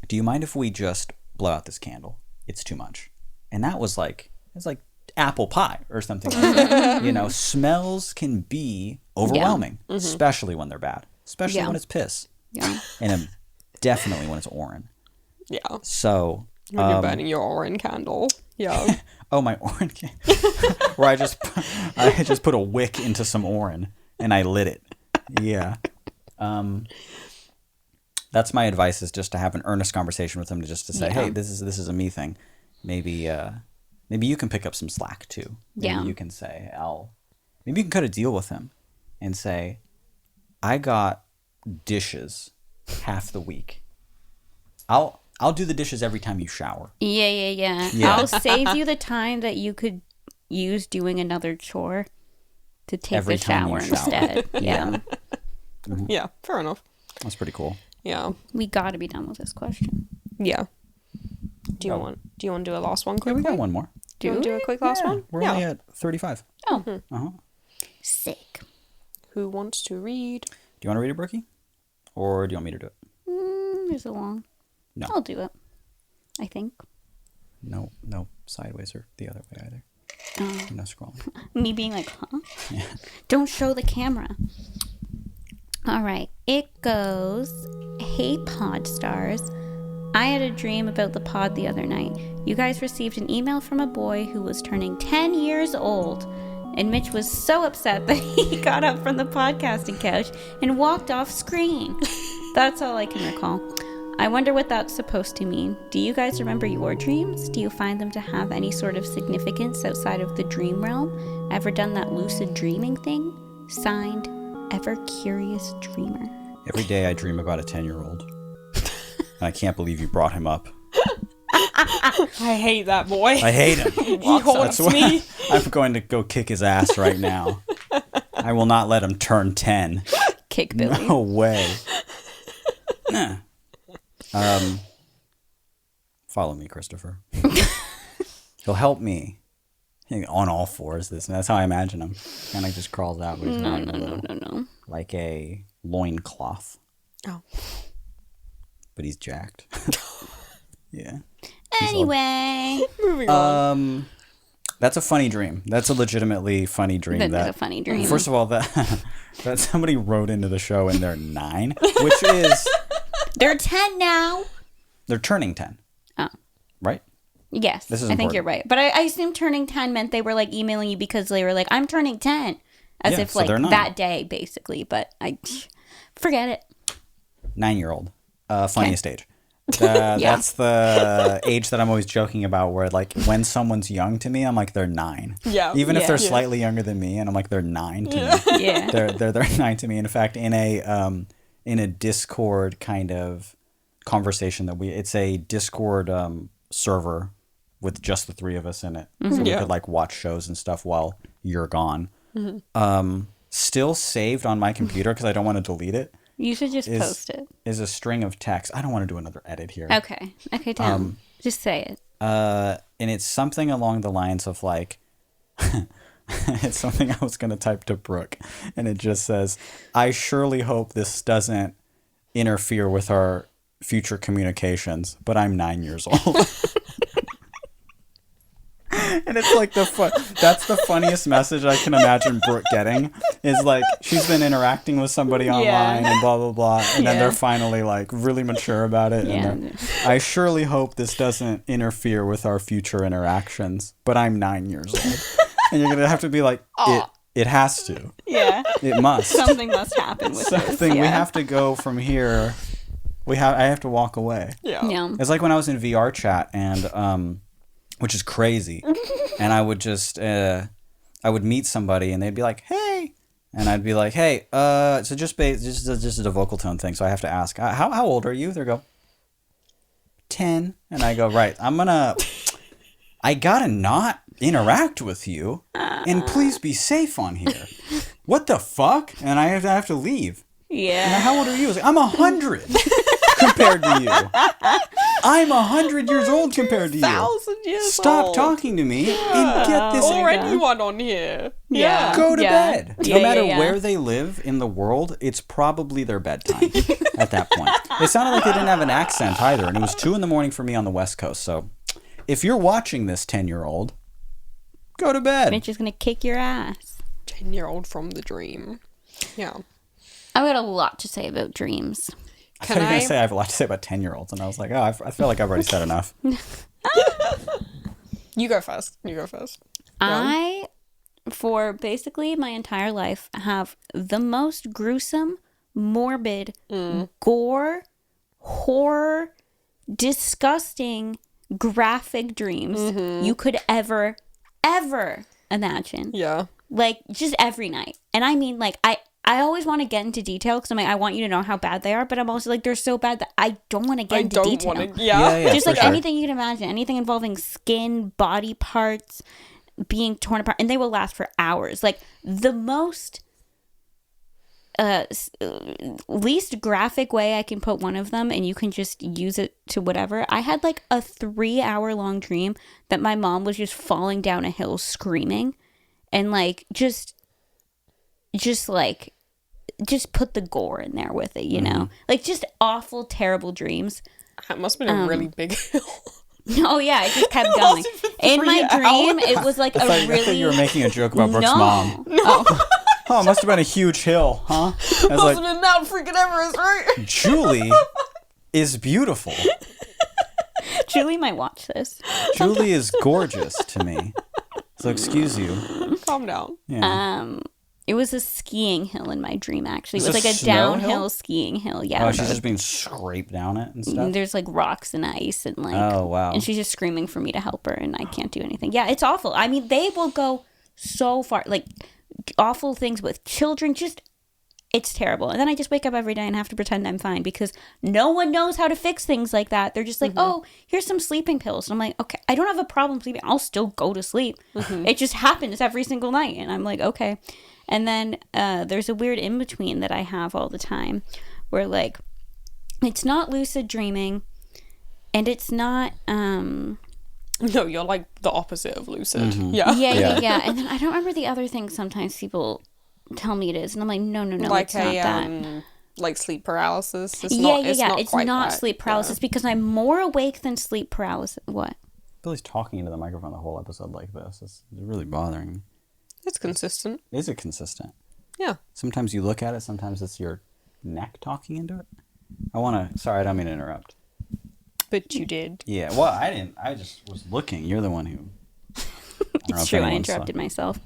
"Do you mind if we just blow out this candle? It's too much." And that was like, it's like apple pie or something like that. You know, smells can be overwhelming, especially when they're bad, especially when it's piss. Yeah. And definitely when it's orin. Yeah. So when you're burning your orin candle. Yeah. Oh, my orin candle. Where I just put a wick into some orin and I lit it. Yeah. That's my advice, is just to have an earnest conversation with them, to say, hey, this is a me thing. Maybe you can pick up some slack too. Maybe you can say, maybe you can cut a deal with him and say, I got dishes half the week. I'll do the dishes every time you shower. Yeah. I'll save you the time that you could use doing another chore to take the shower instead. Yeah. Yeah, fair enough. That's pretty cool. Yeah. We got to be done with this question. Yeah. Do you want to do a last one quickly? Yeah, we got one more. Do you want to do a quick last one? We're only at 35. Oh. Uh-huh. Sick. Who wants to read? Do you want to read it, Brookie? Or do you want me to do it? There's a long. No. I'll do it. I think. No, sideways or the other way either. No scrolling. Me being like, huh? Yeah. Don't show the camera. All right. It goes, hey, pod stars. I had a dream about the pod the other night. You guys received an email from a boy who was turning 10 years old. And Mitch was so upset that he got up from the podcasting couch and walked off screen. That's all I can recall. I wonder what that's supposed to mean. Do you guys remember your dreams? Do you find them to have any sort of significance outside of the dream realm? Ever done that lucid dreaming thing? Signed, Ever Curious Dreamer. Every day I dream about a 10-year-old. And I can't believe you brought him up. I hate that boy. I hate him. He haunts me. I'm going to go kick his ass right now. I will not let him turn 10. Kick Billy. No way. Follow me, Christopher. He'll help me. On all fours, that's how I imagine him. Kind of just crawls out. No. Like a loincloth. Oh. But he's jacked. Yeah. Anyway. Moving on. That's a funny dream. That's a legitimately funny dream. That's a funny dream. First of all, that somebody wrote into the show and they're 9, which is... They're 10 now. They're turning 10. Oh. Right? Yes, This is I think important. you're right. But I assume turning 10 meant they were like emailing you because they were like, I'm turning 10. As Yeah, if so like they're 9. that day, basically. But I forget it. 9-year-old. Funniest age. That's the age that I'm always joking about where like when someone's young to me, I'm like, they're 9. Yeah. Even if Yeah. they're slightly younger than me, and I'm like, they're 9 to me. Yeah. They're 9 to me. In fact, in a Discord kind of conversation it's a Discord server with just the 3 of us in it. So we could like watch shows and stuff while you're gone. Still saved on my computer because I don't want to delete it. You should just post it. Is a string of text. I don't want to do another edit here. Okay, Tom. Just say it. And it's something along the lines of like, it's something I was going to type to Brooke. And it just says, I surely hope this doesn't interfere with our future communications, but I'm 9 years old. And it's like that's the funniest message I can imagine Brooke getting is like she's been interacting with somebody online and blah blah blah, and then they're finally like really mature about it. Yeah. And I surely hope this doesn't interfere with our future interactions, but I'm 9 years old. And you're gonna have to be like, it has to. Yeah. It must. Something must happen with Something. this. We have to go from here. I have to walk away. Yeah. It's like when I was in VR chat and which is crazy. And I would just I would meet somebody and they'd be like, "Hey." And I'd be like, "Hey, so just a vocal tone thing. So I have to ask, how old are you?" They go, 10. And I go, "Right. I gotta not interact with you. And please be safe on here." What the fuck? And I have to leave. Yeah. And how old are you? I was like, I'm 100 compared to you. I'm 100 years old compared to you. 1,000 years Stop old. talking to me and get this. Or anyone on here. Yeah. Go to bed. Yeah, No matter yeah. where they live in the world, it's probably their bedtime at that point. It sounded like they didn't have an accent either, and it was 2 a.m. for me on the West Coast. So if you're watching this 10-year-old, go to bed. Mitch is going to kick your ass. 10-year-old from the dream. Yeah. I've got a lot to say about dreams. I thought you were going to say I have a lot to say about 10-year-olds, and I was like, I feel like I've already said enough. You go first. I, for basically my entire life, have the most gruesome, morbid, gore, horror, disgusting, graphic dreams you could ever imagine. Yeah. Like, just every night. And I mean, like, I always want to get into detail because I'm like, I want you to know how bad they are, but I'm also like, they're so bad that I don't want to get into detail. Yeah, Just for like sure. anything you can imagine, anything involving skin, body parts, being torn apart, and they will last for hours. Like the most least graphic way I can put one of them, and you can just use it to whatever. I had like a 3-hour-long dream that my mom was just falling down a hill screaming, and like just put the gore in there with it, you know, like just awful, terrible dreams. That must have been a really big hill. Oh yeah, it just kept going. In my dream, it was like I thought you were making a joke about Brooke's mom. No. Oh, it must have been a huge hill, huh? I was Must have been Mount freaking Everest, right? Julie is beautiful. Julie might watch this. Julie is gorgeous to me. So excuse you. Calm down. Yeah. It was a skiing hill in my dream, actually. It Is was it like a snow downhill hill? skiing hill. Yeah. Oh, she's just being scraped down it and stuff? There's like rocks and ice and like. Oh, wow. And she's just screaming for me to help her, and I can't do anything. Yeah, it's awful. I mean, they will go so far, like awful things with children. Just, it's terrible. And then I just wake up every day and have to pretend I'm fine because no one knows how to fix things like that. They're just like, oh, here's some sleeping pills. And I'm like, okay, I don't have a problem sleeping. I'll still go to sleep. It just happens every single night. And I'm like, okay. And then there's a weird in-between that I have all the time where, like, it's not lucid dreaming and it's not... No, you're like the opposite of lucid. Yeah. And then I don't remember the other thing sometimes people tell me it is. And I'm like, no, like it's not that. Like sleep paralysis? It's It's not that. sleep paralysis because I'm more awake than sleep paralysis. What? Billy's talking into the microphone the whole episode like this. It's really bothering me. It's consistent. Is it consistent? Yeah. Sometimes you look at it, sometimes it's your neck talking into it. Sorry, I don't mean to interrupt. But you did. Yeah, well, I didn't. I just was looking. You're the one who... It's true, I interrupted myself.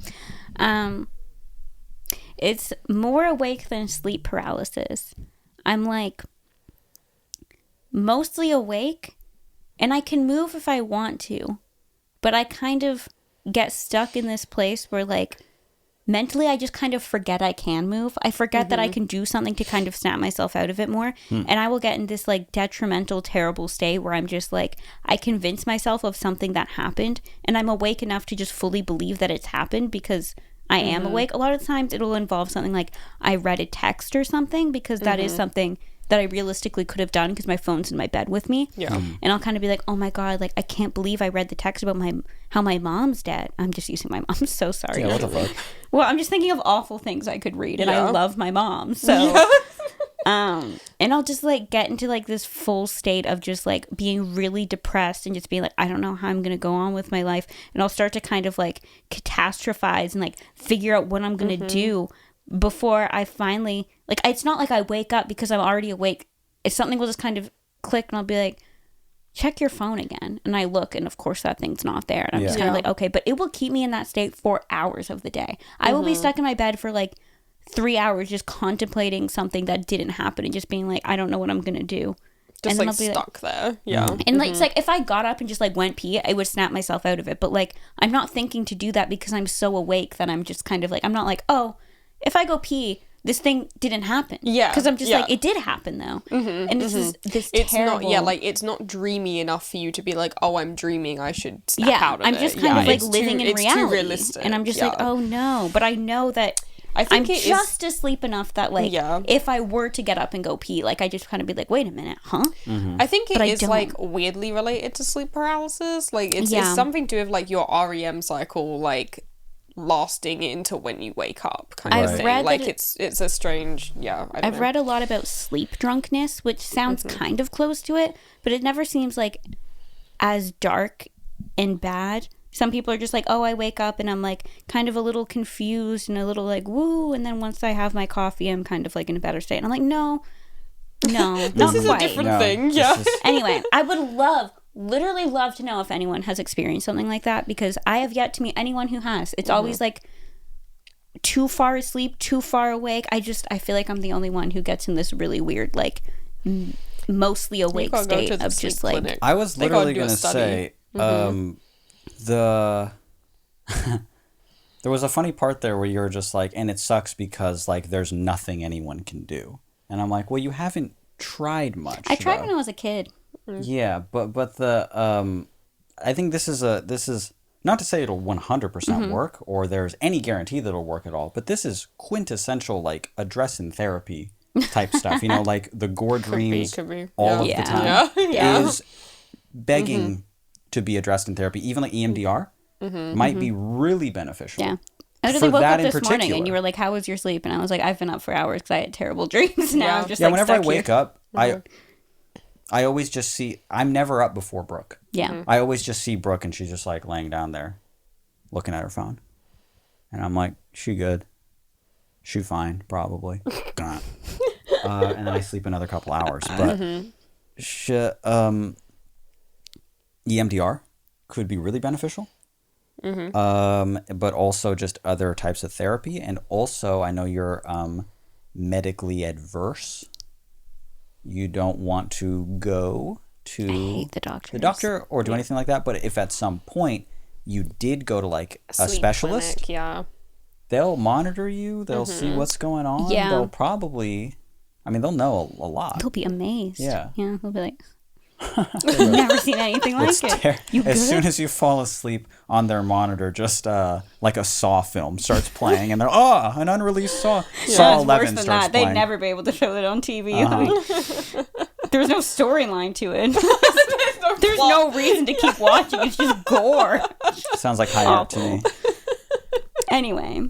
It's more awake than sleep paralysis. I'm like mostly awake and I can move if I want to, but I kind of get stuck in this place where like mentally I just kind of forget I can move. I forget that I can do something to kind of snap myself out of it more. And I will get in this like detrimental, terrible state where I'm just like, I convince myself of something that happened and I'm awake enough to just fully believe that it's happened because I am awake. A lot of times it'll involve something like I read a text or something because that is something that I realistically could have done because my phone's in my bed with me. Yeah. And I'll kind of be like, oh my God, like I can't believe I read the text about how my mom's dead. I'm just using my mom. I'm so sorry. Yeah, what the fuck? Well, I'm just thinking of awful things I could read and I love my mom. So and I'll just like get into like this full state of just like being really depressed and just being like, I don't know how I'm going to go on with my life. And I'll start to kind of like catastrophize and like figure out what I'm going to do before I finally, like, it's not like I wake up because I'm already awake. If something will just kind of click and I'll be like, check your phone again. And I look and of course that thing's not there. And I'm just kind of like, okay, but it will keep me in that state for hours of the day. I will be stuck in my bed for like 3 hours just contemplating something that didn't happen and just being like, I don't know what I'm going to do. Just and like stuck there. Yeah. And like, it's like if I got up and just like went pee, I would snap myself out of it. But like, I'm not thinking to do that because I'm so awake that I'm just kind of like, I'm not like, oh, if I go pee, this thing didn't happen. Yeah. Because I'm just like, it did happen though. And this is this terrible. Not, it's not dreamy enough for you to be like, oh, I'm dreaming, I should snap out of it. I'm just kind of like living in reality. It's too realistic. And I'm just like, oh no. But I know that I'm just asleep enough that like, if I were to get up and go pee, like I just kind of be like, wait a minute, huh? I think it is like weirdly related to sleep paralysis. Like it's something to do with like your REM cycle, like lasting into when you wake up kind of thing. Like it's a strange I've read a lot about sleep drunkenness, which sounds kind of close to it, but it never seems like as dark and bad. Some people are just like, oh, I wake up and I'm like kind of a little confused and a little like woo, and then once I have my coffee I'm kind of like in a better state. And I'm like, no this not is quite. A different thing. Yeah. Anyway, I would literally love to know if anyone has experienced something like that, because I have yet to meet anyone who has. It's always like too far asleep, too far awake. I feel like I'm the only one who gets in this really weird like mostly awake state of just like clinic. I was literally going to say there was a funny part there where you were just like, and it sucks because like there's nothing anyone can do. And I'm like, well, you haven't tried much. I tried when I was a kid. Yeah, but the I think this is not to say it'll 100% work or there's any guarantee that it'll work at all, but this is quintessential, like, addressing therapy type stuff. You know, like the gore dreams all of the time is begging to be addressed in therapy. Even like EMDR might be really beneficial. Yeah. I literally woke up this morning and you were like, how was your sleep? And I was like, I've been up for hours because I had terrible dreams. Now I'm just like, whenever I wake up, I always just see, I'm never up before Brooke. Yeah. I always just see Brooke and she's just like laying down there looking at her phone. And I'm like, she good. She fine, probably. And then I sleep another couple hours. But EMDR could be really beneficial. But also just other types of therapy. And also, I know you're medically adverse. You don't want to go to I hate the doctor or do anything like that. But if at some point you did go to like a specialist, clinic, they'll monitor you. They'll see what's going on. Yeah. They'll probably, I mean, they'll know a lot. They'll be amazed. Yeah. Yeah. They'll be like, I've never seen anything like it. As soon as you fall asleep on their monitor, just like a Saw film starts playing, and they're an unreleased Saw. Saw 11 starts playing. They'd never be able to show that on TV. There's no storyline to it. There's no reason to keep watching. It's just gore. Sounds like high art to me. Anyway,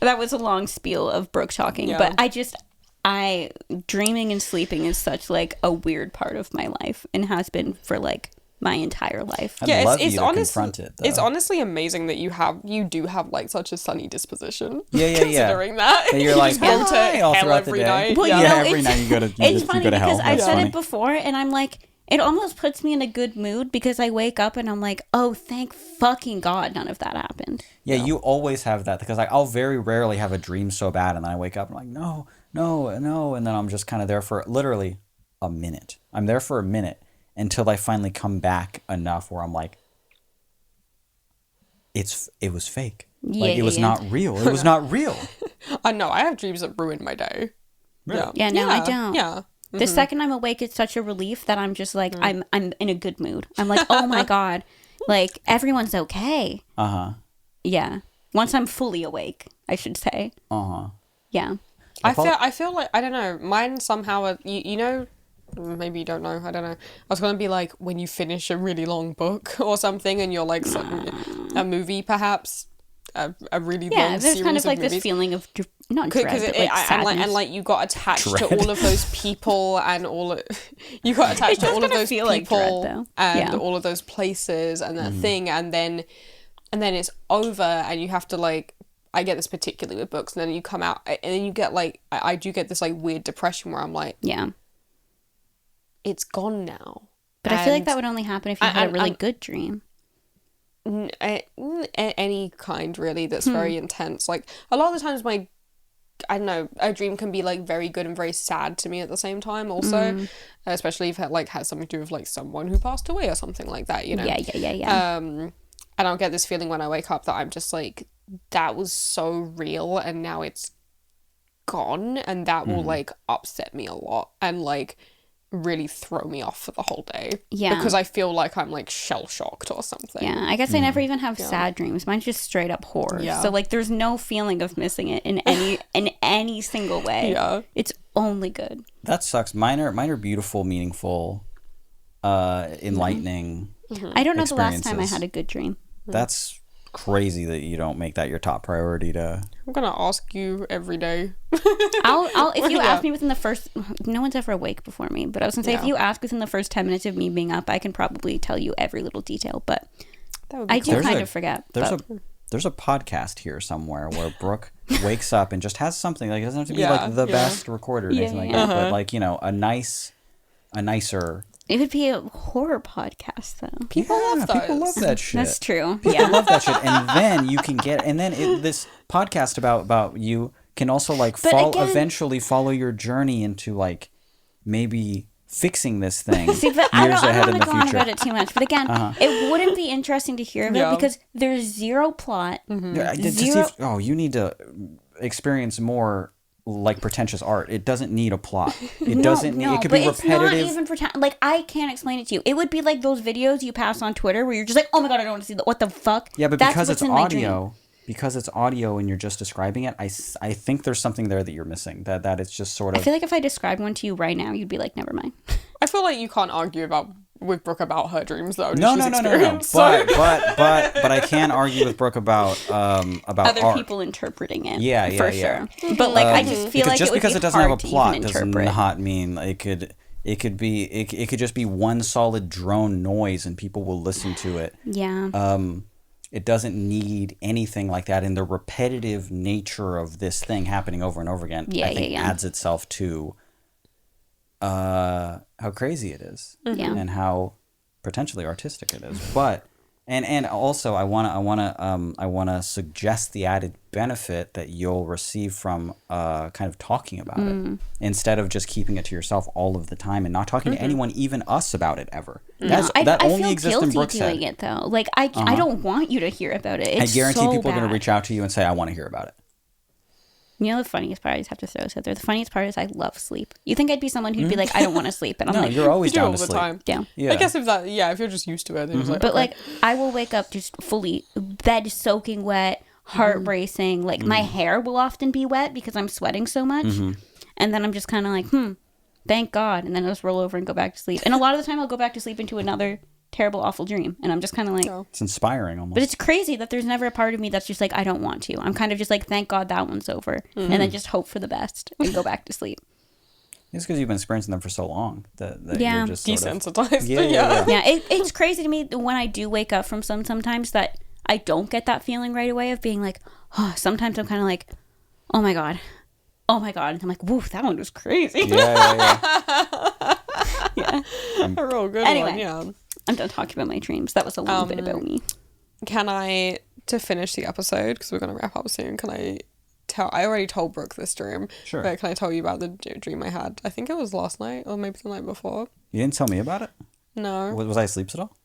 that was a long spiel of Brooke talking, but dreaming and sleeping is such like a weird part of my life and has been for like my entire life. I'd love you to confront it, though. It's honestly amazing that you do have like such a sunny disposition. Yeah. Considering that. And you're like, just go to hell every night. Well, every night you go to It's funny go to hell. because I've said it before and I'm like, it almost puts me in a good mood because I wake up and I'm like, oh, thank fucking God none of that happened. Yeah, you always have that because like I'll very rarely have a dream so bad and then I wake up and I'm like, no, and then I'm just kind of there for literally a minute. I'm there for a minute until I finally come back enough where I'm like, it was fake. It was not real. It was not real. I know. I have dreams that ruin my day. Really? Yeah, no, I don't. Yeah. The second I'm awake, it's such a relief that I'm just like, I'm in a good mood. I'm like, oh my God, like everyone's okay. Yeah. Once I'm fully awake, I should say. Yeah. I feel like, I don't know, mine somehow, you know, maybe you don't know, I don't know. I was going to be like, when you finish a really long book or something and you're like, a movie perhaps, a really long series of movies. Yeah, there's kind of like this feeling of, not dread, but like sadness. And like you got attached to all of those people and you got attached to all of those people like dread, and all of those places and that thing and then it's over and you have to like, I get this particularly with books and then you come out and then you get like, I do get this like weird depression where I'm like, it's gone now. But I feel like that would only happen if you had a really good dream. Any kind really that's very intense. Like a lot of the times I don't know, a dream can be like very good and very sad to me at the same time also, especially if it like has something to do with like someone who passed away or something like that, you know. Yeah. And I'll get this feeling when I wake up that I'm just like, that was so real and now it's gone, and that will like upset me a lot and like really throw me off for the whole day. Yeah. Because I feel like I'm like shell shocked or something. Yeah. I guess I never even have sad dreams. Mine's just straight up horror. Yeah. So like there's no feeling of missing it in any single way. Yeah. It's only good. That sucks. Mine are beautiful, meaningful, enlightening. I don't know the last time I had a good dream. That's crazy that you don't make that your top priority to... I'm gonna ask you every day. I'll if you ask me within the first... No one's ever awake before me, but I was gonna say if you ask within the first 10 minutes of me being up, I can probably tell you every little detail, but I do kind of forget. There's a podcast here somewhere where Brooke wakes up and just has something, like it doesn't have to be like the best recorder or anything like that, but like, you know, a nicer... It would be a horror podcast, though. People love those. People love that shit. That's true. People love that shit. And then you can get... And then this podcast about you can also, like, eventually follow your journey into, like, maybe fixing this thing See, but I don't want to go on about it too much. But again, it wouldn't be interesting to hear of it because there's zero plot. You need to experience more like pretentious art. It doesn't need a plot. It doesn't need, it could be repetitive. It's not even pretend. Like, I can't explain it to you. It would be like those videos you pass on Twitter where you're just like, oh my god, I don't want to see that. What the fuck? Yeah, but because it's audio, and you're just describing it, I think there's something there that you're missing. That it's just sort of. I feel like if I described one to you right now, you'd be like, never mind. I feel like you can't argue with Brooke about her dreams though. No. But I can argue with Brooke about other art. people interpreting it. Yeah, for sure. But like, I just feel like just it would because be it doesn't have a hard to plot even does interpret. not mean it could just be one solid drone noise and people will listen to it. Yeah. It doesn't need anything like that, and the repetitive nature of this thing happening over and over again, I think adds itself to how crazy it is, and how potentially artistic it is. But and also I wanna suggest the added benefit that you'll receive from kind of talking about it instead of just keeping it to yourself all of the time and not talking to anyone, even us, about it ever. That only feel exists in Brooke's head. doing it though. Like I don't want you to hear about it. It's I guarantee so people are going to bad. reach out to you and say, I want to hear about it. You know the funniest part, I just have to throw this out there. The funniest part is I love sleep. You think I'd be someone who'd be like, I don't want to sleep, and I'm No, like, you're always You do down all to the sleep. time. down. Yeah. I guess if you're just used to it, then it's like, But okay. like, I will wake up just fully bed soaking wet, heart racing. Like my hair will often be wet because I'm sweating so much, and then I'm just kind of like, thank God, and then I'll just roll over and go back to sleep. And a lot of the time, I'll go back to sleep into another terrible, awful dream, and I'm just kind of like. Oh. It's inspiring almost. But it's crazy that there's never a part of me that's just like, I don't want to. I'm kind of just like, thank God that one's over, and then just hope for the best and go back to sleep. It's because you've been experiencing them for so long that Yeah. you're just sort of... Desensitized. Yeah. Yeah, it's crazy to me when I do wake up from sometimes that I don't get that feeling right away of being like, oh, sometimes I'm kind of like, oh my God. And I'm like, woof, that one was crazy. Yeah. Yeah. A real good Anyway. one, yeah. I'm done talking about my dreams. That was a little bit about me. Can I, to finish the episode, because we're going to wrap up soon, can I already told Brooke this dream. Sure. But can I tell you about the dream I had? I think it was last night, or maybe the night before. You didn't tell me about it? No. Was I asleep at all?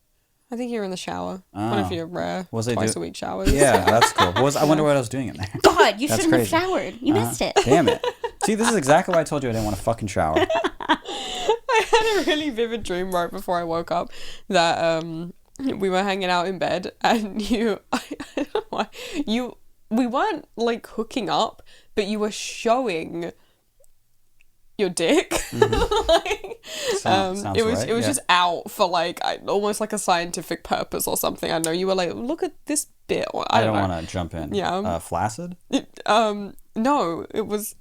I think you were in the shower. Oh. One of your rare twice a week showers. Yeah, that's cool. I wonder what I was doing in there. God, you That's shouldn't have crazy. showered. You missed it. Damn it. See, this is exactly why I told you I didn't want to fucking shower. I had a really vivid dream right before I woke up that we were hanging out in bed and I don't know why, we weren't like hooking up, but you were showing your dick. Sounds it was right, just out for like almost like a scientific purpose or something. I know you were like, look at this bit. Or, I don't know. want to jump in. Yeah. Flaccid? No, it was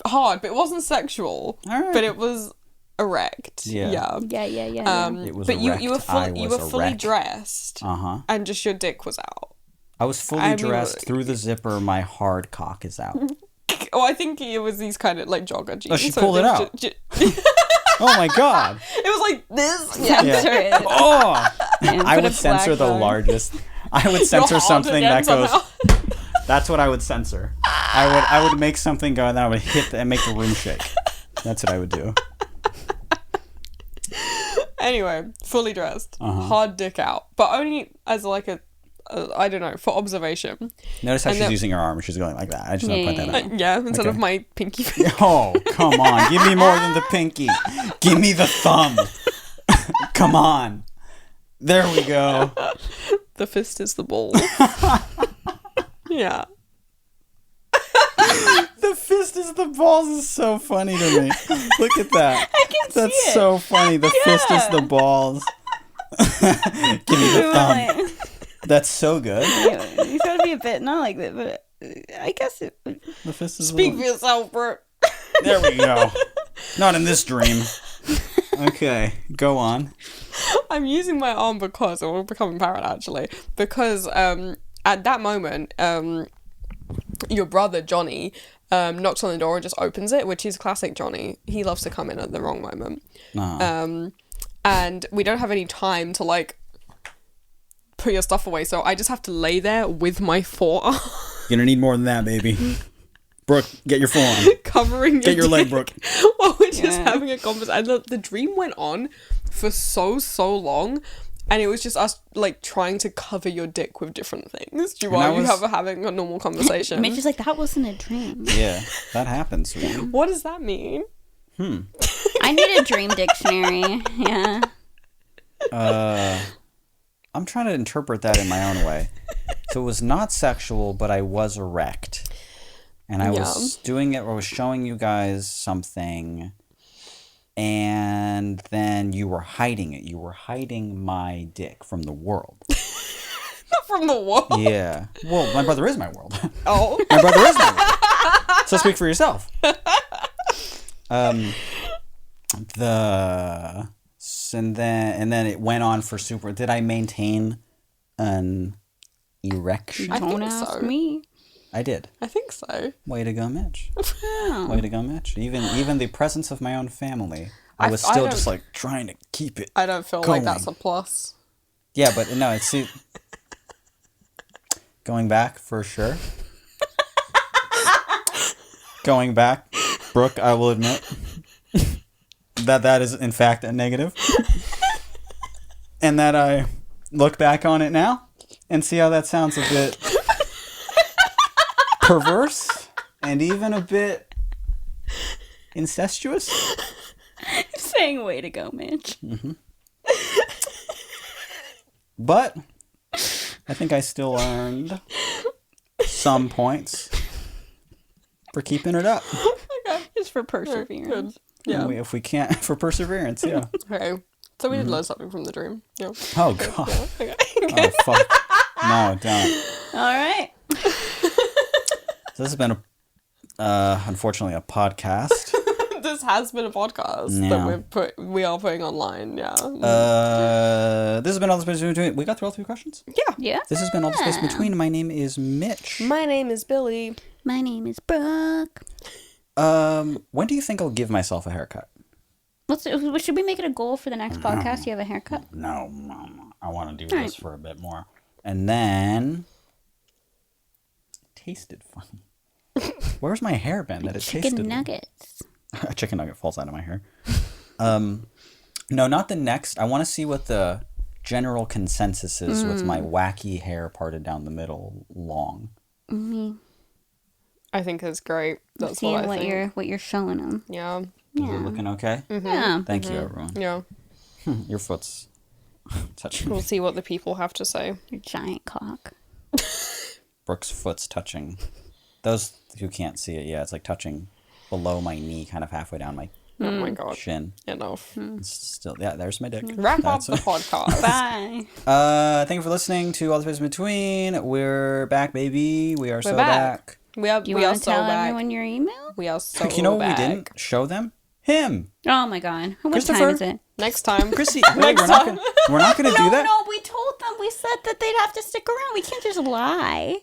hard, but it wasn't sexual. All right. But it was erect. Yeah. Yeah. It was But you were erect. you were fully erect. dressed. And just your dick was out. I was fully dressed through the zipper. My hard cock is out. Oh, I think it was these kind of like jogger jeans. Oh, she pulled it out. Oh my god. It was like this. Yeah. Yeah. Oh. And I put a would censor black the line. largest. I would censor something that goes. That's what I would censor. I would make something go and then I would hit and make the room shake. That's what I would do. Anyway, fully dressed, hard dick out, but only as like a I don't know, for observation. Notice how she's using her arm. She's going like that. I just want to point that out. Yeah, instead of my pinky finger. Oh, come on. Give me more than the pinky. Give me the thumb. Come on. There we go. The fist is the ball. Yeah. The fist is the balls is so funny to me. Look at that. I can see That's it. so funny. The fist is the balls. Give me the thumb. That's so good. You gotta be a bit not like that, but I guess it. The fist is Speak for yourself, bro. There we go. Not in this dream. Okay, go on. I'm using my arm because, or we're becoming parrot actually, because at that moment, your brother Johnny knocks on the door and just opens it, which is classic Johnny. He loves to come in at the wrong moment. And we don't have any time to like put your stuff away, so I just have to lay there with my forearm. You're gonna need more than that, baby. Brooke, get your forearm. Covering Get your leg, Brooke. while we're just having a conversation. And the dream went on for so long, And it was just us, like, trying to cover your dick with different things while you were having a normal conversation. Mitch is like, that wasn't a dream. Yeah, that happens, sweetie. What does that mean? I need a dream dictionary. Yeah. I'm trying to interpret that in my own way. So it was not sexual, but I was erect. And I was doing it, or was showing you guys something, and then you were hiding it. You were hiding my dick from the world. From the world? Yeah. Well, my brother is my world. Oh. My brother is my world. So speak for yourself. And then it went on for super. Did I maintain an erection? Don't ask me. I did. I think so. Way to go, Mitch. Oh. Way to go, Mitch. Even the presence of my own family, I was still just like trying to keep it. I don't feel going. like that's a plus. Yeah, but no, it's going back for sure. Going back, Brooke, I will admit that is in fact a negative, and that I look back on it now and see how that sounds a bit perverse and even a bit incestuous. Saying way to go, Mitch. Mm-hmm. But I think I still earned some points for keeping it up. Just for perseverance. Yeah. If we can't, for perseverance, yeah. Okay. So we did learn something from the dream. Yeah. Oh, God. Okay. Oh, fuck. No, don't. All right. So this has been, unfortunately, a podcast. This has been a podcast that we are putting online. Yeah. This has been All the Space Between. We got through all 3 questions? Yeah. This has been All the Space Between. My name is Mitch. My name is Billy. My name is Brooke. When do you think I'll give myself a haircut? Should we make it a goal for the next podcast? You have a haircut? No. I want to do this for a bit more. And then... It tasted funny. Where's my hair been that it tasted... Chicken nuggets. A chicken nugget falls out of my hair. No, not the next. I want to see what the general consensus is with my wacky hair parted down the middle long. Mm-hmm. I think it's great. That's Seeing what I think. what you're showing them. Yeah. Is it looking okay? Mm-hmm. Yeah. Thank you, everyone. Yeah. Your foot's touching. We'll see what the people have to say. Your giant cock. Brooke's foot's touching. Those who can't see it, yeah, it's like touching below my knee, kind of halfway down my Oh my god. shin. Enough. It's still, yeah, there's my dick. Wrap up the podcast. Bye. Thank you for listening to All the Space in Between. We're back, baby. We are so back. back. We are. Do you we are want to so tell back. everyone your email? We are so. You know what back. we didn't show them? Him. Oh my god. What Christopher. time is it? Next time. Chrissy, wait, we're not gonna do that. No, we told them. We said that they'd have to stick around. We can't just lie.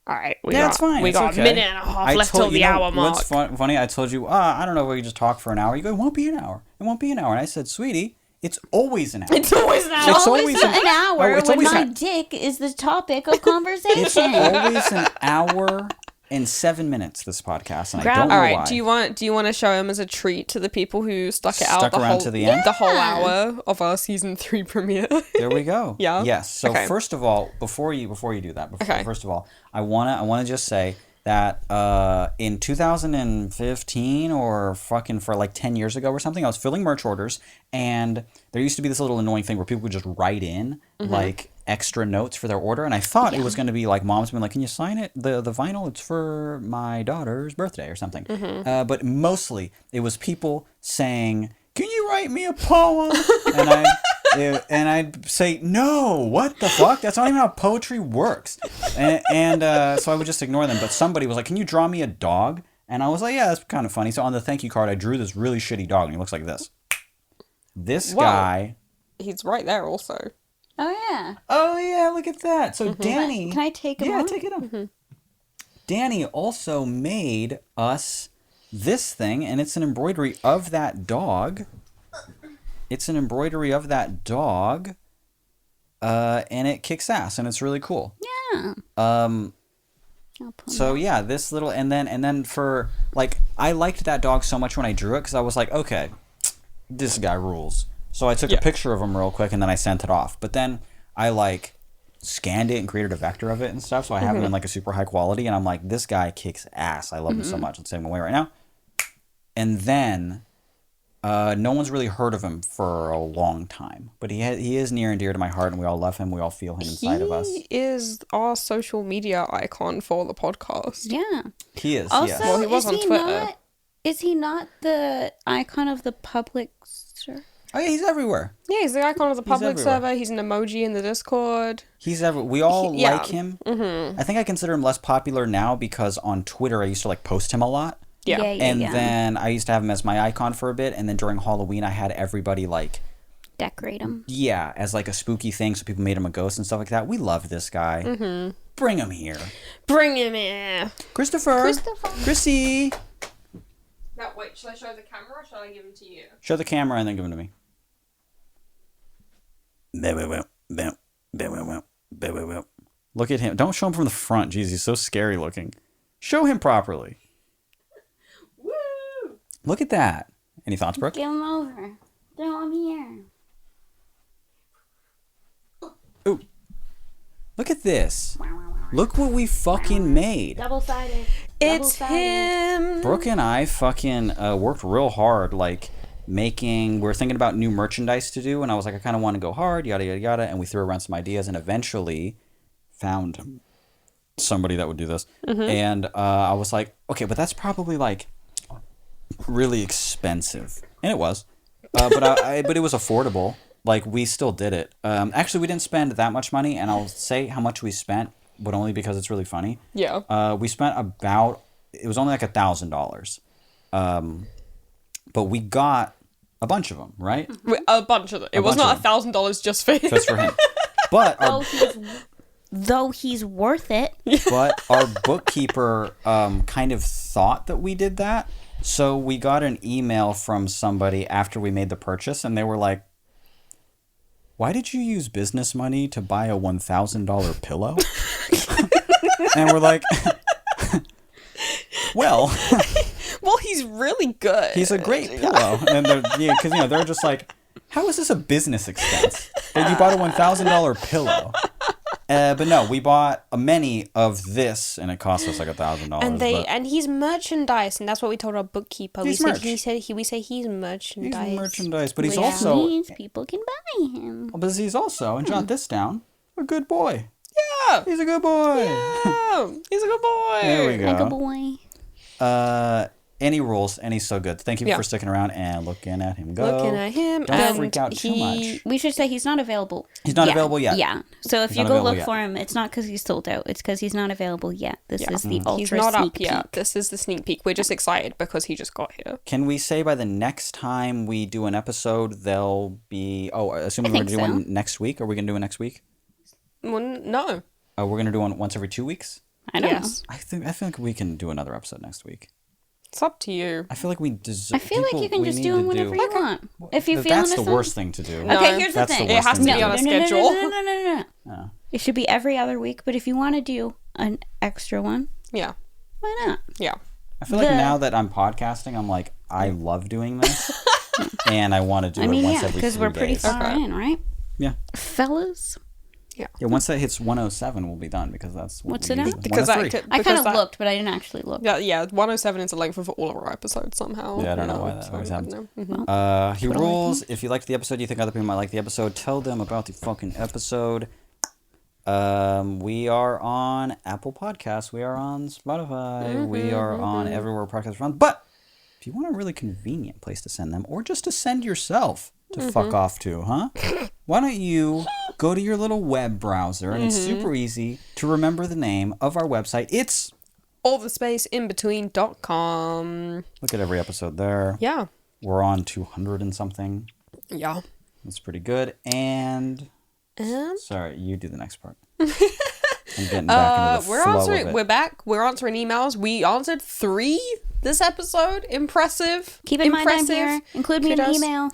All right. It's fine. We It's got okay. a minute and a half left till the hour mark. What's funny? I told you, I don't know if we can just talk for an hour. You go, it won't be an hour. It won't be an hour. And I said, sweetie, it's always an hour. It's always an hour. It's always an hour Oh, it's when always my an- dick is the topic of conversation. It's always an hour and 7 minutes. This podcast, and I don't know All right. why. Do you want to show him as a treat to the people who stuck it out Stuck the around whole to the end? the whole hour of our season 3 premiere? There we go. Yeah? Yes. So Okay. first of all, before you do that, Okay. first of all, I wanna just say that in 2015 or fucking for like 10 years ago or something, I was filling merch orders, and there used to be this little annoying thing where people would just write in like extra notes for their order, and I thought it was going to be like moms being like, can you sign it, the vinyl, it's for my daughter's birthday or something. But mostly it was people saying, can you write me a poem? And I'd say, no, what the fuck? That's not even how poetry works. And so I would just ignore them. But somebody was like, can you draw me a dog? And I was like, yeah, that's kind of funny. So on the thank you card, I drew this really shitty dog, and he looks like this. This guy. He's right there also. Oh yeah. Oh, yeah, look at that. So Danny. Can I take him Yeah, on? take it on. Danny also made us this thing, and it's an embroidery of that dog. It's an embroidery of that dog, and it kicks ass, and it's really cool. Yeah. So yeah, this little, and then for like, I liked that dog so much when I drew it because I was like, okay, this guy rules. So I took a picture of him real quick and then I sent it off. But then I like scanned it and created a vector of it and stuff. So I have it in like a super high quality. And I'm like, this guy kicks ass. I love him so much. Let's send him away right now. And then no one's really heard of him for a long time. But he is near and dear to my heart. And we all love him. We all feel him inside of us. He is our social media icon for the podcast. Yeah. He is, also, yes. Well, he was on Twitter. Is he not the icon of the public server? Oh, yeah, he's everywhere. Yeah, he's the icon of the public everywhere. server. He's an emoji in the Discord. He's everywhere. We all Yeah. like him. I think I consider him less popular now because on Twitter I used to like post him a lot. Yeah. And then I used to have him as my icon for a bit. And then during Halloween I had everybody like... decorate him. Yeah, as like a spooky thing. So people made him a ghost and stuff like that. We love this guy. Bring him here. Bring him here. Christopher. Chrissy. Now, wait, should I show the camera or should I give him to you? Show the camera and then give him to me. Look at him. Don't show him from the front. Jeez, he's so scary looking. Show him properly. Woo! Look at that. Any thoughts, Brooke? Give him over. Throw him here. Ooh. Look at this. Look what we fucking made. Double-sided. It's him. Brooke and I fucking worked real hard, like we're thinking about new merchandise to do, and I was like, I kind of want to go hard, yada, yada, yada, and we threw around some ideas and eventually found somebody that would do this. And I was like, okay, but that's probably like really expensive. And it was. But it was affordable. Like, we still did it. Actually, we didn't spend that much money, and I'll say how much we spent, but only because it's really funny. Yeah. We spent it was only like $1,000. But we got a bunch of them, right? A bunch of them. It was not $1,000 just for him. Just for him. But Though he's worth it. But our bookkeeper kind of thought that we did that. So we got an email from somebody after we made the purchase, and they were like, why did you use business money to buy a $1,000 pillow? And we're like, well... Well, he's really good. He's a great pillow. And they're just like, how is this a business expense? That you bought a $1,000 pillow. But no, we bought many of this, and it cost us like $1,000. And he's merchandise, and that's what we told our bookkeeper. He's we merch. said he's merchandise. He's merchandise, but he's Which also... means people can buy him. But he's also, and jot this down, a good boy. Yeah. He's a good boy. Yeah. He's a good boy. There we go. Like a boy. And he rules, and he's so good. Thank you for sticking around and looking at him go. Looking at him. Don't freak out too much. We should say he's not available. He's not available yet. Yeah. So if He's you not go available look yet. for him, it's not because he's sold out. It's because he's not available yet. This is the ultra He's not sneak up yet. peek. This is the sneak peek. We're just excited because he just got here. Can we say by the next time we do an episode, they'll be... Oh, assuming we're going to do one next week. Are we going to do one next week? Well, no. We're going to do one once every 2 weeks? I don't know. Yes. I feel like we can do another episode next week. It's up to you. I feel like we deserve... I feel like you can just do them whenever you want. If you feel That's the worst thing to do. No. Okay, here's the That's the thing. worst It has to thing be on a No, schedule. no. Oh. It should be every other week, but if you want to do an extra one, Yeah. why not? Yeah. I feel like now that I'm podcasting, I'm like, I love doing this. And I want to do it once every 3 days. because we're pretty far in, right? Yeah. Fellas? Yeah, once that hits 107, we'll be done because that's what What's we it at? usually- Because 103. I kind of looked, but I didn't actually look. Yeah, 107 is the length of all of our episodes somehow. Yeah, I don't know why that always I happens. don't know. He rules. If you liked the episode, you think other people might like the episode, tell them about the fucking episode. We are on Apple Podcasts. We are on Spotify. We are on everywhere podcasts are found. But if you want a really convenient place to send them, or just to send yourself to fuck off to, huh? Why don't you go to your little web browser, and it's super easy to remember the name of our website. It's allthespaceinbetween.com. look at every episode there. Yeah. We're on 200 and something. Yeah. That's pretty good. And And sorry, you do the next part. I'm getting back into the flow of it. we're back. We're answering emails. We answered 3 this episode. Impressive. Keep in mind I'm Impressive. here. Include me in the Kudos. email.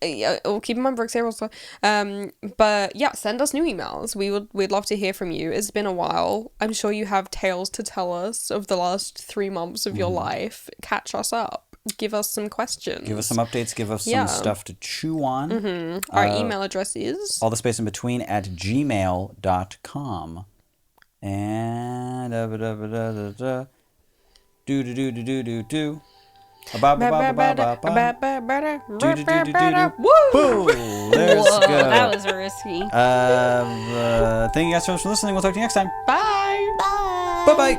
Yeah, we'll keep in mind Brooke's here also. But yeah, send us new emails. We'd love to hear from you. It's been a while. I'm sure you have tales to tell us of the last 3 months of your life. Catch us up. give us some questions. Give us some updates. Give us some stuff to chew on. Our email address is all the space in between at gmail.com. And do. Ba ba ba ba ba ba. Woo! Let's go. That was risky. Thank you guys so much for listening. We'll talk to you next time. Bye. Bye. Bye-bye.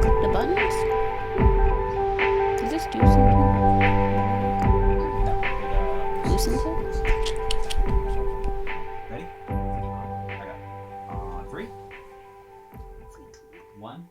Click the buttons. Does this do something? Loosen it? Ready? I got 3, 1.